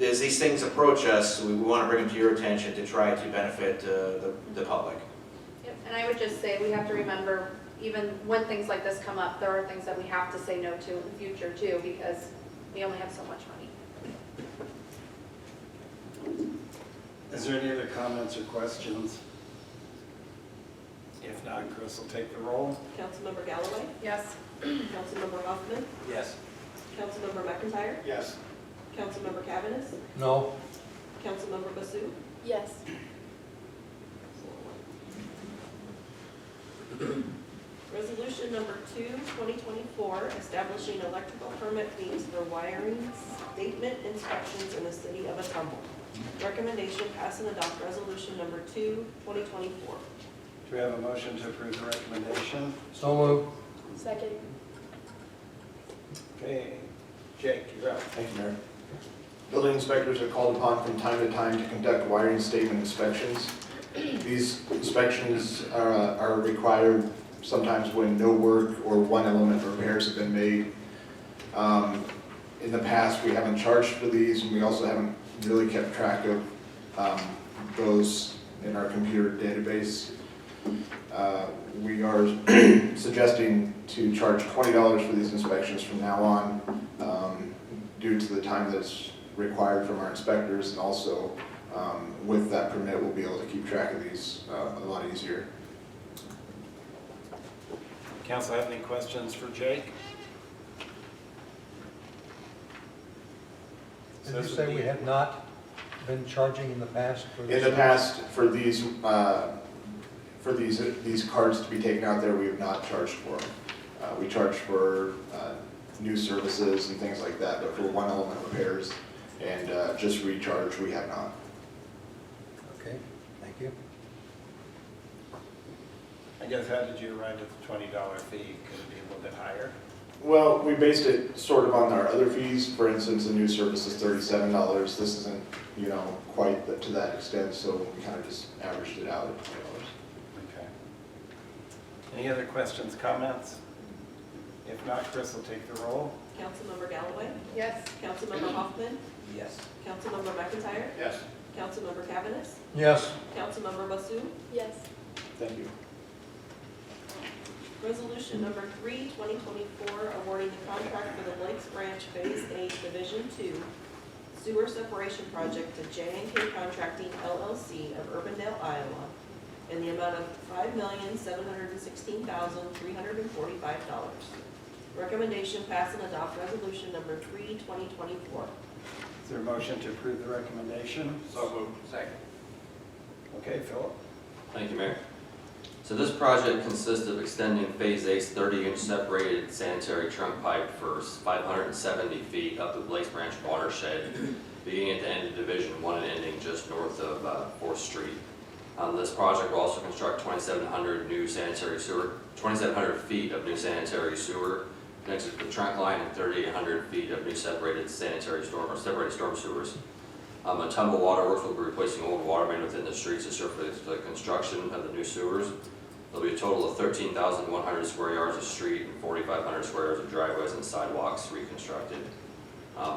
as these things approach us, we want to bring them to your attention to try to benefit the public. Yep, and I would just say we have to remember, even when things like this come up, there are things that we have to say no to in the future too, because we only have so much money. Is there any other comments or questions? If not, Chris will take the roll. Councilmember Galloway? Yes. Councilmember Hoffman? Yes. Councilmember McIntyre? Yes. Councilmember Cavanagh? No. Councilmember Basu? Yes. Resolution number 2, 2024, establishing electrical permit fees for wiring statement inspections in the city of Ottumwa. Recommendation, pass and adopt resolution number 2, 2024. Do we have a motion to approve the recommendation? So moved. Second. Okay, Jake, you're up. Thank you, Mayor. Building inspectors are called upon from time to time to conduct wiring statement inspections. These inspections are required sometimes when no work or one element repairs have been made. In the past, we haven't charged for these, and we also haven't really kept track of those in our computer database. We are suggesting to charge $20 for these inspections from now on, due to the time that's required from our inspectors, and also with that permit, we'll be able to keep track of these a lot easier. Council have any questions for Jake? Did you say we had not been charging in the past for this? In the past, for these cards to be taken out there, we have not charged for them. We charge for new services and things like that, but for one element repairs and just recharge, we have not. Okay, thank you. I guess, how did you arrive at the $20 fee? Could it be a little bit higher? Well, we based it sort of on our other fees. For instance, a new service is $37. This isn't, quite to that extent, so we kind of just averaged it out at $20. Okay. Any other questions, comments? If not, Chris will take the roll. Councilmember Galloway? Yes. Councilmember Hoffman? Yes. Councilmember McIntyre? Yes. Councilmember Cavanagh? Yes. Councilmember Basu? Yes. Thank you. Resolution number 3, 2024, awarding the contract for the Lakes Branch Phase 8 Division 2 Sewer Separation Project to J&K Contracting LLC of Urbandale, Iowa, in the amount of $5,716,345. Recommendation, pass and adopt resolution number 3, 2024. Is there a motion to approve the recommendation? So moved. Second. Okay, Philip? Thank you, Mayor. So this project consists of extending Phase 8's 30-inch separated sanitary trunk pipe for 570 feet up the Lakes Branch watershed, beginning at the end of Division 1 and ending just north of 4th Street. This project will also construct 2,700 feet of new sanitary sewer next to the trunk line and 3,800 feet of new separated storm sewers. Ottumwa Waterworks will be replacing old water main within the streets to serve for the construction of the new sewers. There'll be a total of 13,100 square yards of street and 4,500 square yards of driveways and sidewalks reconstructed.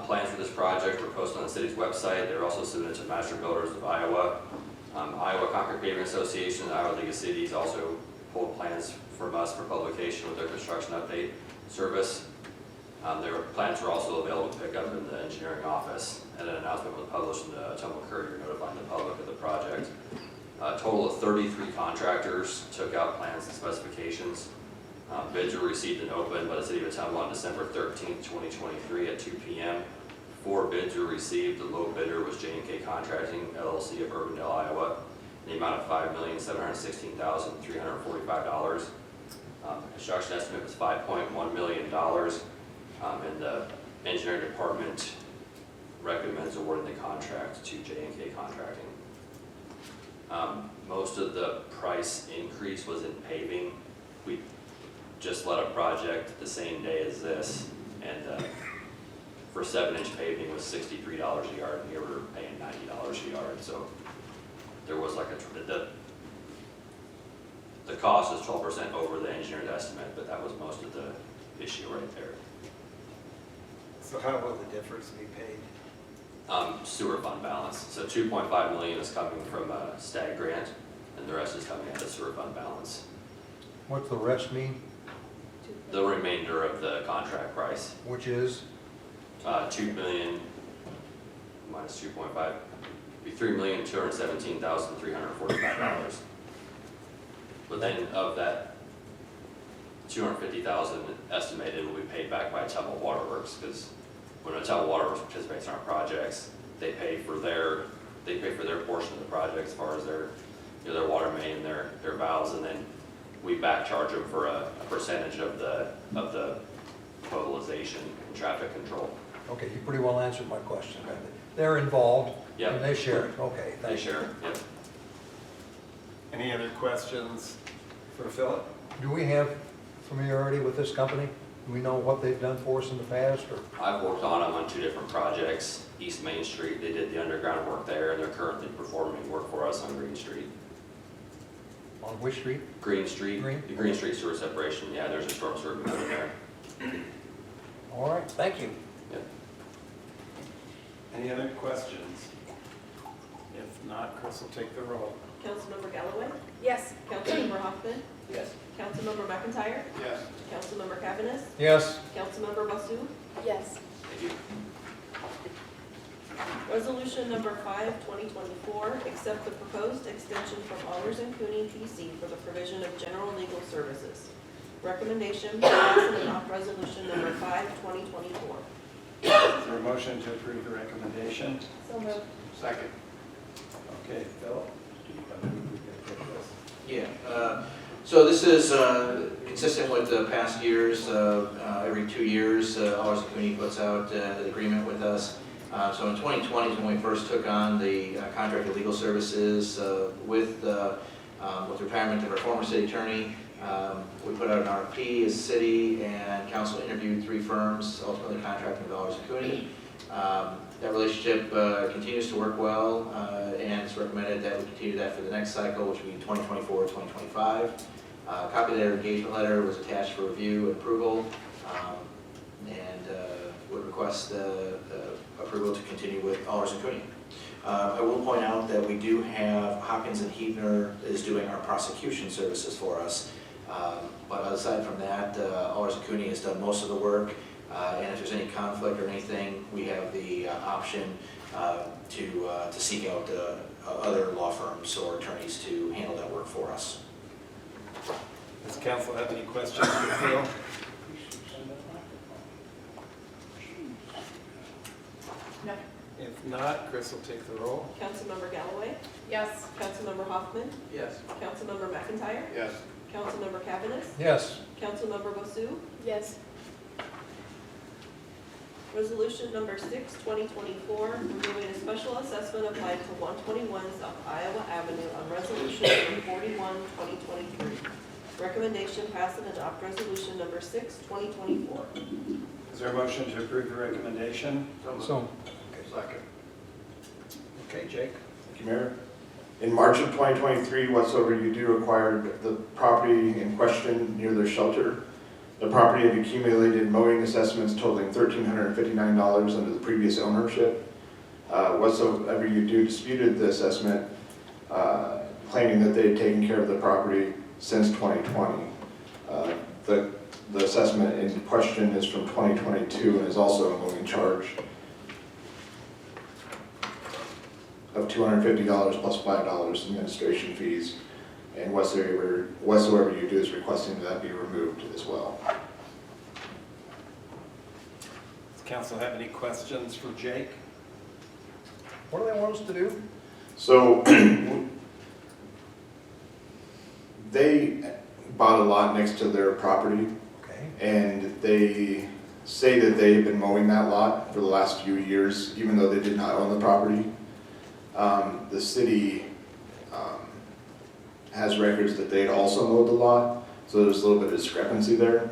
Plans for this project were posted on the city's website. They're also submitted to Master Builders of Iowa. Iowa Concrete Paving Association and Iowa League of Cities also pulled plans from us for publication with their construction update service. Their plans were also available to pick up in the engineering office, and an announcement was published in the Ottumwa Courier notifying the public of the project. A total of 33 contractors took out plans and specifications. Bids were received and opened by the City of Ottumwa on December 13th, 2023 at 2 p.m. 4 bids were received. The low bidder was J&K Contracting, LLC of Urbandale, Iowa, in the amount of $5,716,345. Construction estimate was $5.1 million, and the engineering department recommends awarding the contract to J&K Contracting. Most of the price increase was in paving. We just let a project the same day as this, and for 7-inch paving was $63 a yard, and here we're paying $90 a yard. So there was like the cost is 12% over the engineer's estimate, but that was most of the issue right there. So how will the difference be paid? Sewer fund balance. So 2.5 million is coming from a STAG grant, and the rest is coming out of sewer fund balance. What's the rest mean? The remainder of the contract price, Which is? 2 million minus 2.5, be $3,217,345. But then of that, 250,000 estimated will be paid back by Ottumwa Waterworks, because when Ottumwa Waterworks participates in our projects, they pay for their portion of the project as far as their water main, their valves, and then we back charge them for a percentage of the mobilization and traffic control. Okay, you pretty well answered my question. They're involved. Yep. And they share it. Okay, They thank you. share, yep. Any other questions for Philip? Do we have familiarity with this company? Do we know what they've done for us in the past, or? I've worked on them on 2 different projects. East Main Street, they did the underground work there, and they're currently performing work for us on Green Street. On which street? Green Street, Green? the Green Street sewer separation, yeah, there's a storm sewer coming there. All right, thank you. Yep. Any other questions? If not, Chris will take the roll. Councilmember Galloway? Yes. Councilmember Hoffman? Yes. Councilmember McIntyre? Yes. Councilmember Cavanagh? Yes. Councilmember Basu? Yes. Thank you. Resolution number 5, 2024, accept the proposed extension from Allers and Cooney PC for the provision of general legal services. Recommendation, pass and adopt resolution number 5, 2024. Is there a motion to approve the recommendation? So moved. Second. Okay, Philip, do you want to take this? Yeah, so this is consistent with the past years. Every 2 years, Allers and Cooney puts out the agreement with us. So in 2020 is when we first took on the contracted legal services with retirement of our former city attorney. We put out an RFP as a city, and council interviewed 3 firms, ultimately contracting with Allers and Cooney. That relationship continues to work well, and it's recommended that we continue that for the next cycle, which will be 2024, 2025. A copy of their engagement letter was attached for review and approval, and would request approval to continue with Allers and Cooney. I will point out that we do have Hopkins and Hebner is doing our prosecution services for us. But aside from that, Allers and Cooney has done most of the work. And if there's any conflict or anything, we have the option to seek out other law firms or attorneys to handle that work for us. Does council have any questions for Phil? No. If not, Chris will take the roll. Councilmember Galloway? Yes. Councilmember Hoffman? Yes. Councilmember McIntyre? Yes. Councilmember Cavanagh? Yes. Councilmember Basu? Yes. Resolution number 6, 2024, removing a special assessment applied to 121 South Iowa Avenue on resolution number 41, 2023. Recommendation, pass and adopt resolution number 6, 2024. Is there a motion to approve the recommendation? So, Second. Okay, Jake. Thank you, Mayor. In March of 2023, whatsoever you do acquired the property in question near their shelter. The property had accumulated mowing assessments totaling $1,359 under the previous ownership. Whatsoever you do disputed the assessment, claiming that they had taken care of the property since 2020. The The assessment in question is from 2022 and is also a mowing charge of $250 plus $5 administration fees. And whatsoever you do is requesting that be removed as well. Does council have any questions for Jake? What do they want us to do? So they bought a lot next to their property, Okay. and they say that they've been mowing that lot for the last few years, even though they did not own the property. The city has records that they'd also mowed the lot, so there's a little bit of discrepancy there.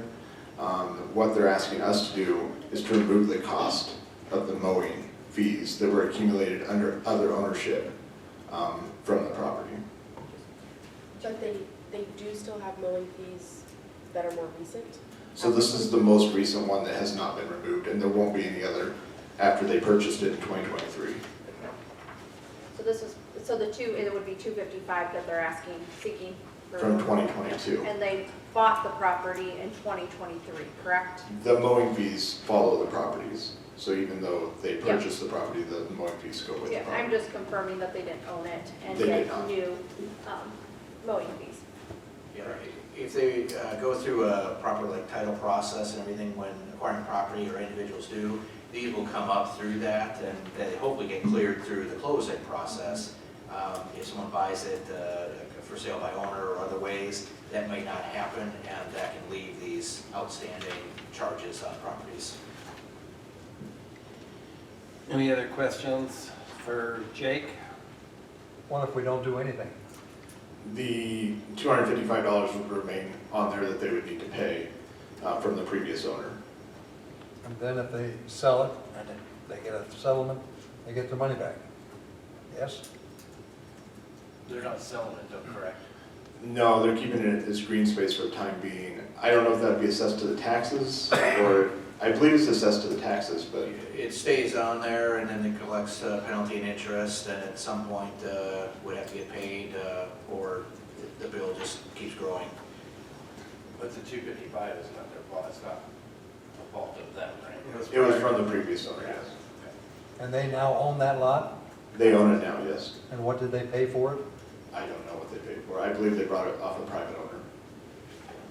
What they're asking us to do is to remove the cost of the mowing fees that were accumulated under other ownership from the property. But they do still have mowing fees that are more recent? So this is the most recent one that has not been removed, and there won't be any other after they purchased it in 2023. So this is, so the two, it would be 255 that they're asking, seeking for. From 2022. And they bought the property in 2023, correct? The mowing fees follow the properties, so even though they Yeah. purchased the property, the mowing fees go with the Yeah, property. I'm just confirming that they didn't own it and They did get not. new mowing fees. Yeah, if they go through a proper like title process and everything when acquiring property or individuals do, these will come up through that and they hopefully get cleared through the closing process. If someone buys it for sale by owner or other ways, that may not happen and that can leave these outstanding charges on properties. Any other questions for Jake? What if we don't do anything? The $255 would remain on there that they would need to pay from the previous owner. And then if they sell it and they get a settlement, they get their money back. Yes? They're not selling it though, correct? No, they're keeping it as green space for the time being. I don't know if that'd be assessed to the taxes, or, I believe it's assessed to the taxes, but It stays on there and then it collects penalty and interest and at some point would have to get paid or the bill just keeps growing. But the 255 is not their fault, it's not a fault of them, right? it was from the previous owner, yes. And they now own that lot? They own it now, yes. And what did they pay for it? I don't know what they paid for. I believe they brought it off a private owner.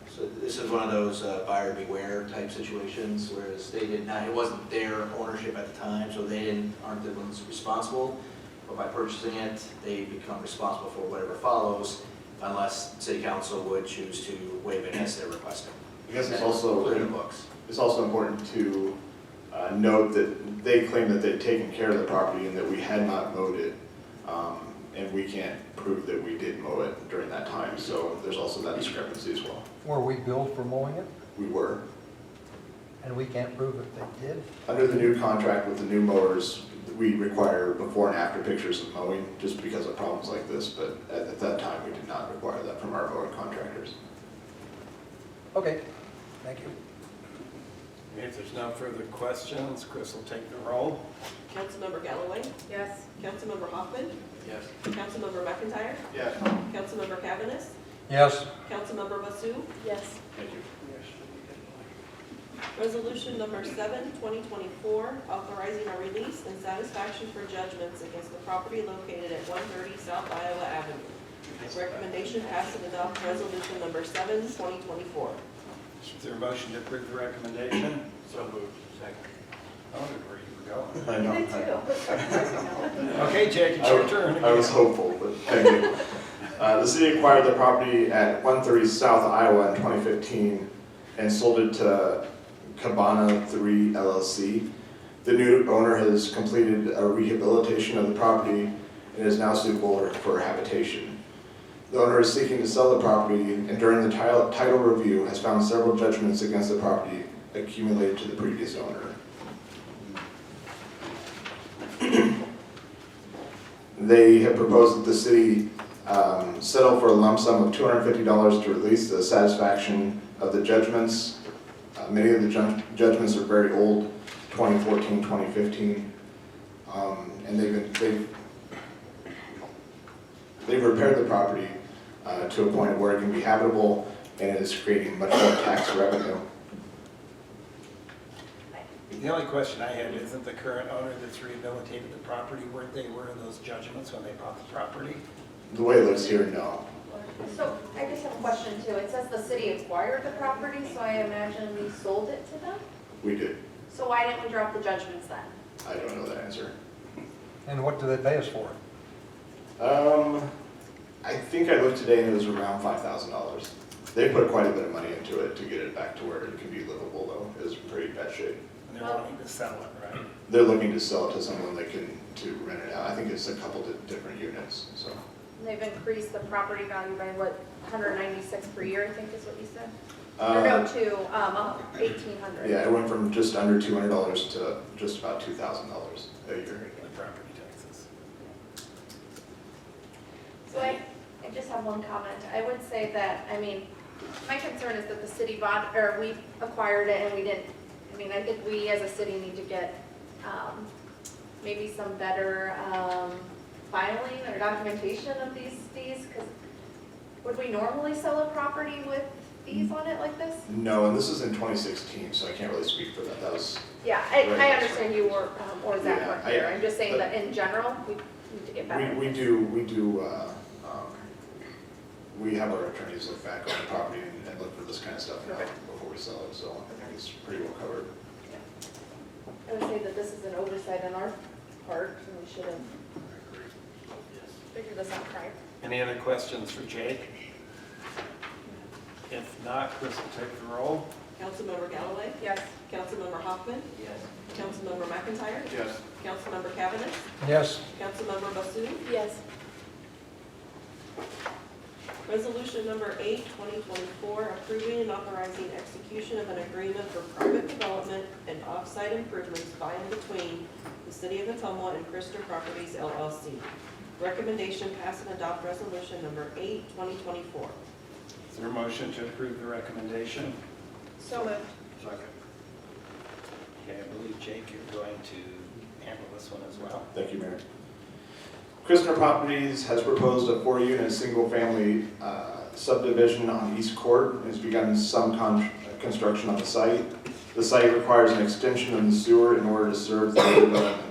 So this is one of those buyer beware type situations, whereas they did not, it wasn't their ownership at the time, so they aren't the ones responsible. But by purchasing it, they become responsible for whatever follows, unless city council would choose to waive it as they're requesting. I guess it's And also, clear the books. it's also important to note that they claim that they'd taken care of the property and that we had not mowed it. And we can't prove that we did mow it during that time, so there's also that discrepancy as well. Were we billed for mowing it? We were. And we can't prove that they did? Under the new contract with the new mowers, we require before and after pictures of mowing, just because of problems like this, but at that time, we did not require that from our mowing contractors. Okay, thank you. If there's no further questions, Chris will take the roll. Councilmember Galloway? Yes. Councilmember Hoffman? Yes. Councilmember McIntyre? Yes. Councilmember Cavanagh? Yes, Councilmember Basu? Yes. Thank you. Resolution number 7, 2024, authorizing a release and satisfaction for judgments against the property located at 130 South Iowa Avenue. Recommendation pass and adopt resolution number 7, 2024. Is there a motion to approve the recommendation? So moved. Second. I wondered where you were going. I know. Me too. Okay, Jake, it's your turn. I was hopeful, but thank you. The city acquired the property at 130 South Iowa in 2015 and sold it to Cabana 3 LLC. The new owner has completed a rehabilitation of the property and is now suitable for habitation. The owner is seeking to sell the property and during the title review has found several judgments against the property accumulated to the previous owner. They have proposed that the city settle for a lump sum of $250 to release the satisfaction of the judgments. Many of the judgments are very old, 2014, 2015, and they've repaired the property to a point where it can be habitable and it is creating much more tax revenue. The only question I had, isn't the current owner that's rehabilitated the property, weren't they aware of those judgments when they bought the property? The way it looks here, no. So I just have a question too. It says the city acquired the property, so I imagine we sold it to them? We did. So why didn't we drop the judgments then? I don't know that answer. And what do they pay us for it? I think I looked today and it was around $5,000. They put quite a bit of money into it to get it back to where it can be livable though. It was pretty bad shape. And they're wanting to sell it, right? They're looking to sell it to someone to rent it out. I think it's a couple different units, so. And they've increased the property value by what, 196 per year, I think is what you said? Or no, to 1,800. Yeah, it went from just under $200 to just about $2,000 a year. The property taxes. So I just have one comment. I would say that, I mean, my concern is that the city bought, or we acquired it and we didn't, I mean, I think we as a city need to get maybe some better filing or documentation of these fees, because would we normally sell a property with fees on it like this? No, and this is in 2016, so I can't really speak for that. That was, Yeah, I understand you were, or Zach Yeah, weren't here. I'm just saying that in general, we need to get better. we have our attorneys look back on the property and look for this kind of stuff now before we sell it, so I think it's pretty well covered. I would say that this is an oversight on our part, and we should have figured this out prior. Any other questions for Jake? If not, Chris will take the roll. Councilmember Galloway? Yes. Councilmember Hoffman? Yes. Councilmember McIntyre? Yes. Councilmember Cavanagh? Yes. Councilmember Bassoon? Yes. Resolution number 8, 2024, approving and authorizing execution of an agreement for private development and off-site improvements by and between the City of Ottumwa and Christer Properties LLC. Recommendation pass and adopt resolution number 8, 2024. Is there a motion to approve the recommendation? So moved. Second. Okay, I believe, Jake, you're going to handle this one as well. Thank you, Mayor. Christner Properties has proposed a 4-unit single-family subdivision on East Court and has begun some construction on the site. The site requires an extension of the sewer in order to serve the development.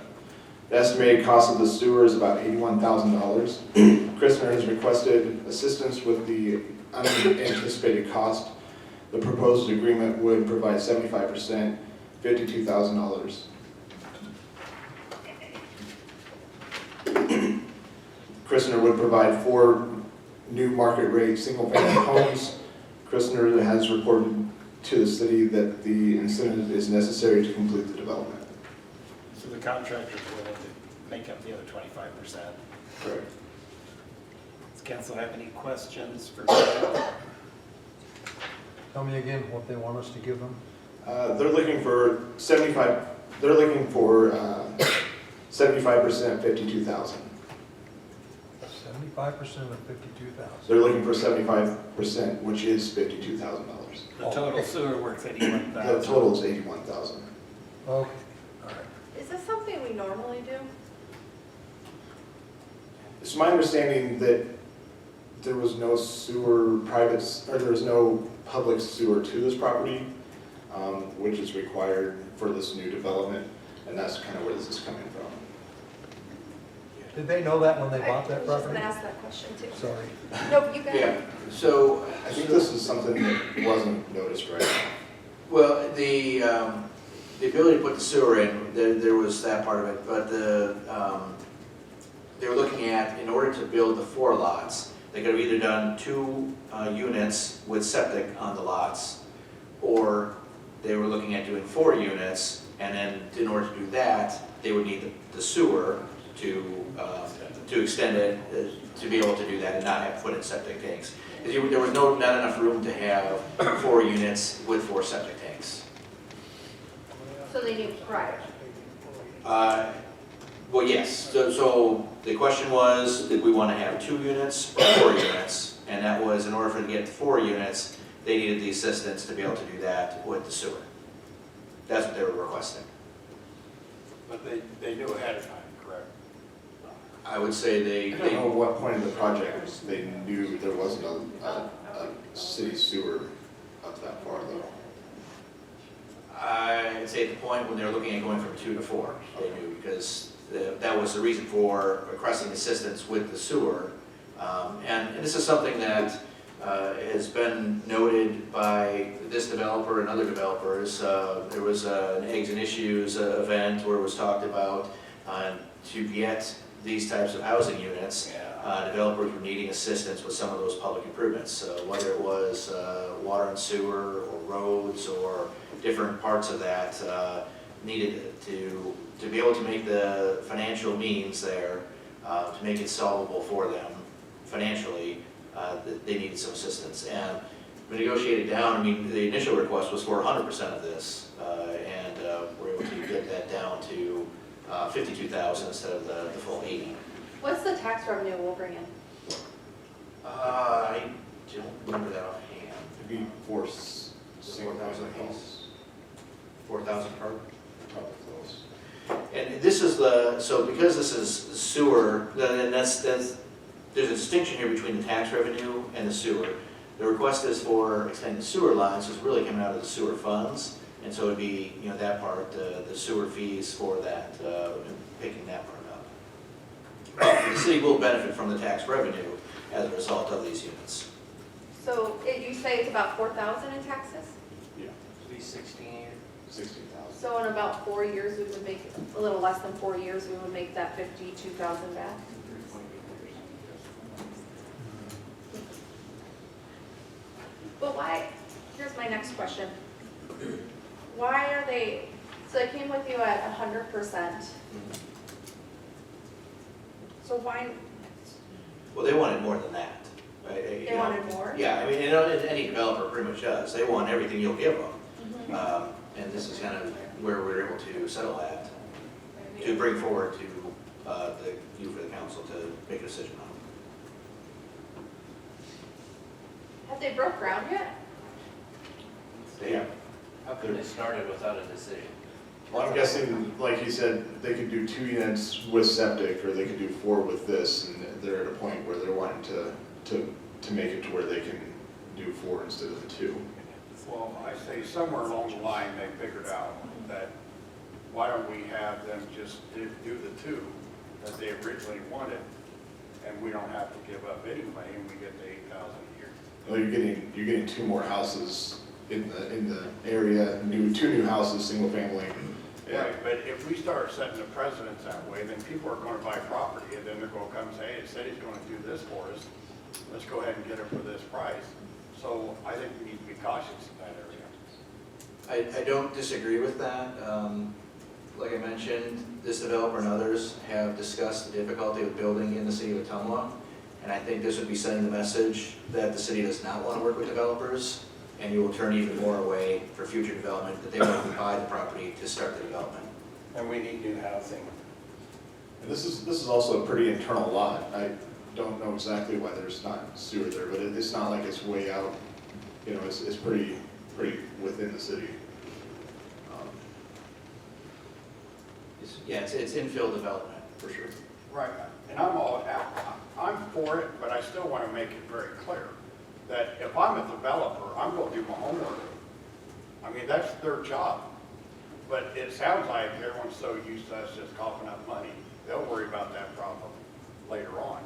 The estimated cost of the sewer is about $81,000. Christner has requested assistance with the unanticipated cost. The proposed agreement would provide 75%, $52,000. Christner would provide 4 new market rate single-family homes. Christner has reported to the city that the incentive is necessary to complete the development. So the contractor's willing to make up the other 25%. Correct. Does council have any questions for Jeff? Tell me again what they want us to give them. They're looking for 75. They're looking for 75%, $52,000. 75% of 52,000. They're looking for 75%, which is $52,000. The total sewer works $81,000. The total is $81,000. Okay, all right. Is this something we normally do? It's my understanding that there was no there was no public sewer to this property, which is required for this new development, and that's kind of where this is coming from. Did they know that when they bought I that was just property? gonna ask that question too. Sorry. No, you got it. Yeah, so, I think this is something that wasn't noticed right now. well, the ability to put the sewer in, there was that part of it, but they were looking at, in order to build the 4 lots, they could have either done 2 units with septic on the lots, or they were looking at doing 4 units, and then in order to do that, they would need the sewer to extend it, to be able to do that and not have to put in septic tanks. There was not enough room to have 4 units with 4 septic tanks. So they knew prior. Well, yes, so the question was, did we want to have 2 units or 4 units? And that was, in order for them to get to 4 units, they needed the assistance to be able to do that with the sewer. That's what they were requesting. But they knew ahead of time, correct? I would say I don't know what point of the project they knew there wasn't a city sewer up that far though. I'd say at the point when they were looking at going from 2 to 4, they knew, because that was the reason for requesting assistance with the sewer. And this is something that has been noted by this developer and other developers. There was an Eggs and Issues event where it was talked about to get these types of housing units, developers were needing assistance with some of those public improvements, whether it was water and sewer or roads or different parts of that needed to be able to make the financial means there, to make it solvable for them financially, that they needed some assistance. And we negotiated down, I mean, the initial request was for 100% of this, and we're able to get that down to 52,000 instead of the full 80. What's the tax revenue we'll bring in? I don't remember that offhand. It'd be 4,000 apiece. 4,000 per? Probably close. And this is so because this is sewer, then there's a distinction here between the tax revenue and the sewer. The request is for extending the sewer lines, so it's really coming out of the sewer funds. And so it'd be, that part, the sewer fees for that, and picking that part up. The city will benefit from the tax revenue as a result of these units. So you say it's about 4,000 in taxes? Yeah, It'll be 16 years. 16,000. So in about 4 years, we would make, a little less than 4 years, we would make that 52,000 back? But why, here's my next question. Why are they, so they came with you at 100%. So why, Well, they wanted more than that. Right? they wanted more? Yeah, I mean, any developer pretty much does. They want everything you'll give them. And this is kind of where we're able to settle at, to bring forward to you for the council to make a decision on. Have they broke ground yet? Yeah. How could it started without a decision? Well, I'm guessing, like you said, they could do 2 units with septic, or they could do 4 with this, and they're at a point where they're wanting to make it to where they can do 4 instead of the 2. Well, I say somewhere along the line, they figured out that why don't we have them just do the 2 that they originally wanted, and we don't have to give up anyway, and we get the 8,000 a year. Well, you're getting 2 more houses in the area, 2 new houses, single family. Right, but if we start setting the precedents that way, then people are going to buy property, and then they're going to come and say, hey, the city's going to do this for us. Let's go ahead and get it for this price. So I think we need to be cautious in that area. I don't disagree with that. Like I mentioned, this developer and others have discussed the difficulty of building in the city of Ottumwa. And I think this would be sending the message that the city does not want to work with developers, and you will turn even more away for future development, that they want to buy the property to start the development. And we need new housing. And this is also a pretty internal lot. I don't know exactly why there's not sewer there, but it's not like it's way out. It's pretty within the city. It's infill development, for sure. Right, and I'm for it, but I still want to make it very clear that if I'm a developer, I'm going to do my homework. I mean, that's their job. But it sounds like everyone's so used to us just coughing up money, they'll worry about that problem later on.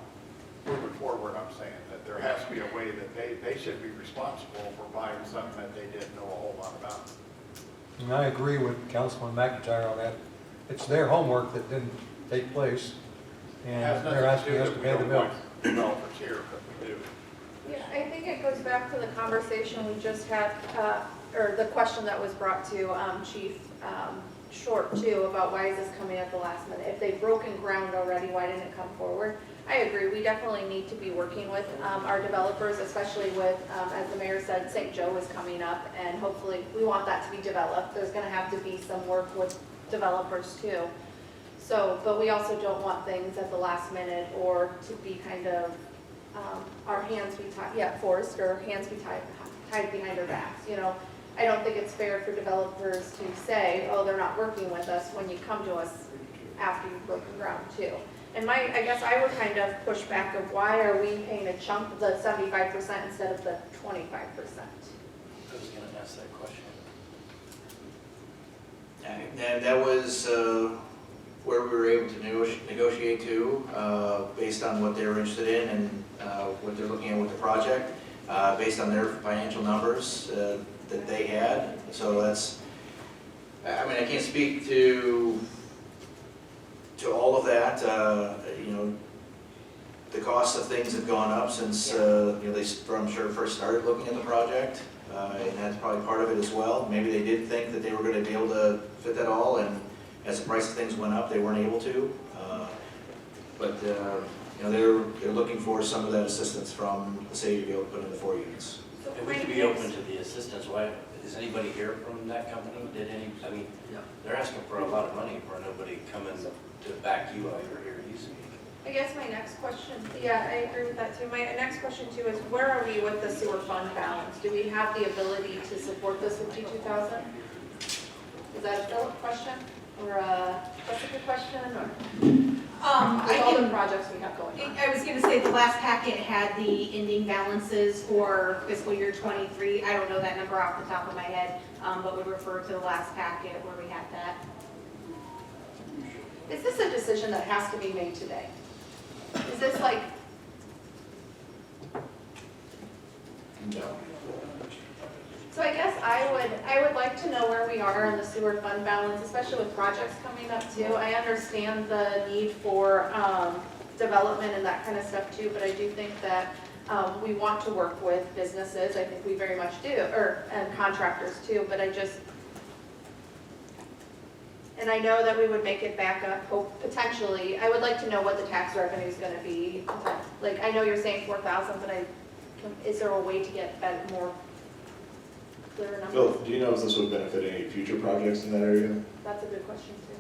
Moving forward, I'm saying that there has to be a way that they should be responsible for buying something that they didn't know a whole lot about. And I agree with Councilman McIntyre on that. It's their homework that didn't take place, and they're asking us to pay the bill. Developers here, but we do. Yeah, I think it goes back to the conversation we just had, or the question that was brought to Chief Short too, about why is this coming at the last minute? If they've broken ground already, why didn't it come forward? I agree, we definitely need to be working with our developers, especially with, as the mayor said, St. Joe is coming up, and hopefully we want that to be developed. There's gonna have to be some work with developers too. So, but we also don't want things at the last minute or to be kind of, our hands be tied, forced, or hands be tied behind our backs, I don't think it's fair for developers to say, oh, they're not working with us when you come to us after you've broken ground too. And I guess I would kind of push back of why are we paying a chunk of the 75% instead of the 25%? I was going to ask that question. And that was where we were able to negotiate to, based on what they were interested in and what they're looking at with the project, based on their financial numbers that they had. So that's, I mean, I can't speak to all of that. You know, the cost of things have gone up since, you know, they, I'm sure, first started looking at the project. And that's probably part of it as well. Maybe they did think that they were going to be able to fit that all, and as the price of things went up, they weren't able to. But you know, they're looking for some of that assistance from the city to be able to put in the 4 units. If we could be open to the assistance, why, is anybody here from that company? Did any, I mean, they're asking for a lot of money for nobody coming to back you out or hear you speak. I guess my next question, yeah, I agree with that too. My next question too is, where are we with the sewer fund balance? Do we have the ability to support this 52,000? Is that a Philip question or a Jessica question, or with all the projects we have going on? I was gonna say the last packet had the ending balances for fiscal year '23. I don't know that number off the top of my head, but we refer to the last packet where we had that. Is this a decision that has to be made today? Is this like, No. so I guess I would like to know where we are on the sewer fund balance, especially with projects coming up too. I understand the need for development and that kind of stuff too, but I do think that we want to work with businesses. I think we very much do, and contractors too, but and I know that we would make it back up, potentially. I would like to know what the tax revenue is gonna be. Like, I know you're saying 4,000, but is there a way to get more clear numbers? Phil, do you know if this would benefit any future projects in that area? That's a good question too.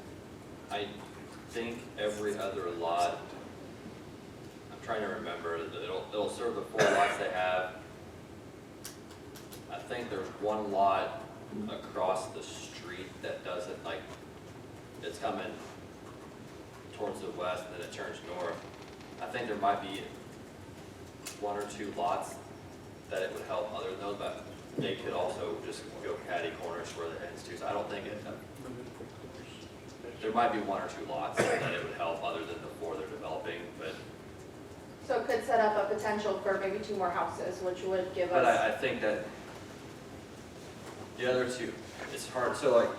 I think every other lot, I'm trying to remember, it'll serve the 4 lots they have. I think there's one lot across the street that doesn't, like, it's coming towards the west and then it turns north. I think there might be 1 or 2 lots that it would help other than those, but they could also just go catty corners where the ends to. So I don't think there might be 1 or 2 lots that it would help other than the 4 they're developing, but. So it could set up a potential for maybe 2 more houses, which would give us. But I think that the other 2, it's hard, so like,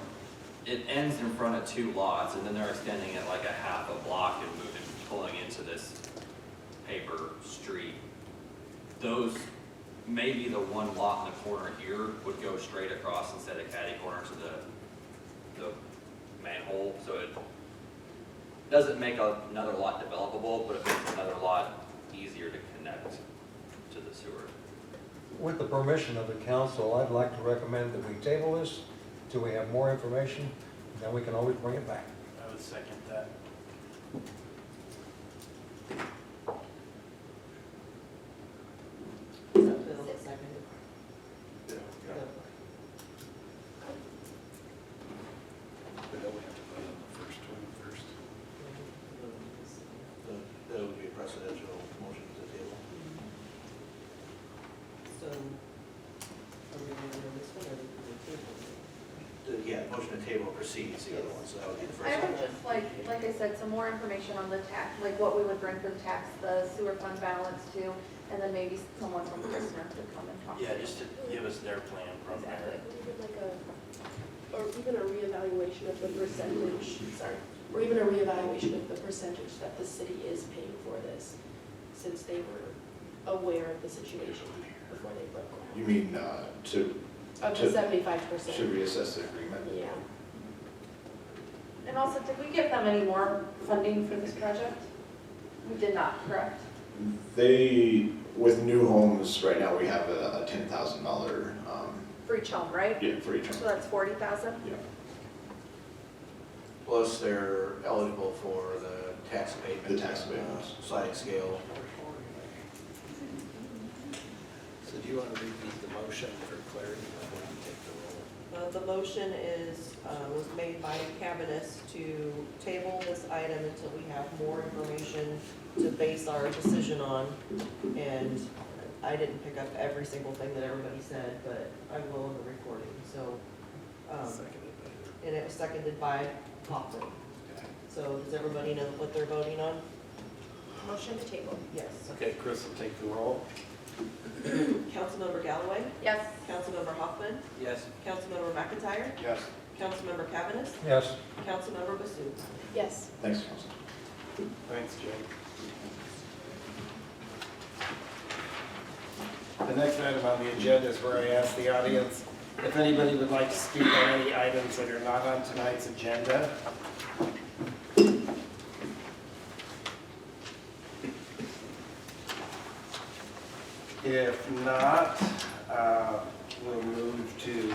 it ends in front of 2 lots, and then they're extending it like a half a block and pulling into this paper street. Those, maybe the 1 lot in the corner here would go straight across instead of catty corner to the manhole, so it doesn't make another lot developable, but it makes another lot easier to connect to the sewer. With the permission of the council, I'd like to recommend that we table this till we have more information, and then we can always bring it back. I would second that. But don't we have to vote on the first one first? That would be a precedential motion to the table. So, are we going to do this one or are we going to table it? Yeah, motion to table precedes the other one, so that would be the first I one. would just like I said, some more information on the tax, like what we would bring for the tax, the sewer fund balance too, and then maybe someone from Christner could come and talk. Yeah, just to give us their plan from there. Even like or even a reevaluation of the percentage, or even a reevaluation of the percentage that the city is paying for this, since they were aware of the situation before they broke ground. You mean to Up to To- 75%. reassess the agreement? Yeah. And also, did we give them any more funding for this project? We did not, correct? They, with new homes, right now we have a $10,000, For each home, right? yeah, for each So home. that's 40,000? Yeah. Plus, they're eligible for the tax abatement. The tax abatement. Sliding scale. So do you want to repeat the motion for clarity before you take the roll? The motion was made by Cabinet to table this item until we have more information to base our decision on. And I didn't pick up every single thing that everybody said, but I will in the recording, so. Seconded by and it was seconded by Hoffman. So does everybody know what they're voting on? Motion to table. Yes. Okay, Chris will take the roll. Councilmember Galloway? Yes. Councilmember Hoffman? Yes. Councilmember McIntyre? Yes. Councilmember Cavanagh? Yes. Councilmember Basu? Yes. Thanks, Council. Thanks, Jay. The next item on the agenda is where I ask the audience if anybody would like to speak on any items that are not on tonight's agenda. If not, we'll move to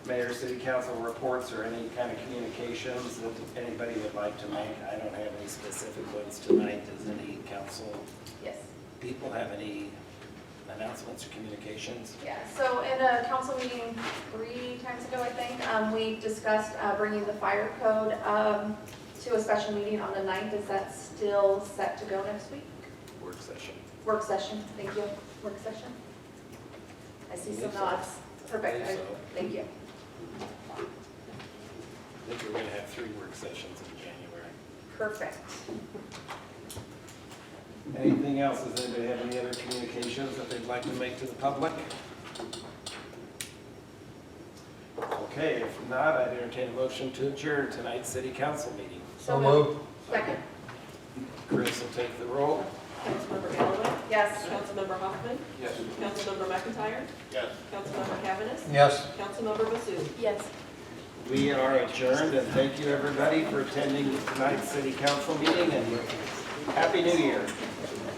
mayor, city council reports or any kind of communications that anybody would like to make. I don't have any specific ones tonight. Does any council Yes. people have any announcements or communications? Yeah, so in a council meeting 3 times ago, I think, we discussed bringing the fire code to a special meeting on the 9th. Is that still set to go next week? Work session. Work session, thank you. Work session. I see some nods. Perfect, Believe so. thank you. I think we're going to have 3 work sessions in January. Perfect. Anything else? Does anybody have any other communications that they'd like to make to the public? Okay, if not, I'd entertain a motion to adjourn tonight's city council meeting. So moved. Second. Chris will take the roll. Councilmember Galloway? Yes. Councilmember Hoffman? Yes. Councilmember McIntyre? Yes. Councilmember Cavanagh? Yes. Councilmember Basu? Yes. We are adjourned, and thank you, everybody, for attending tonight's city council meeting, and Happy New Year.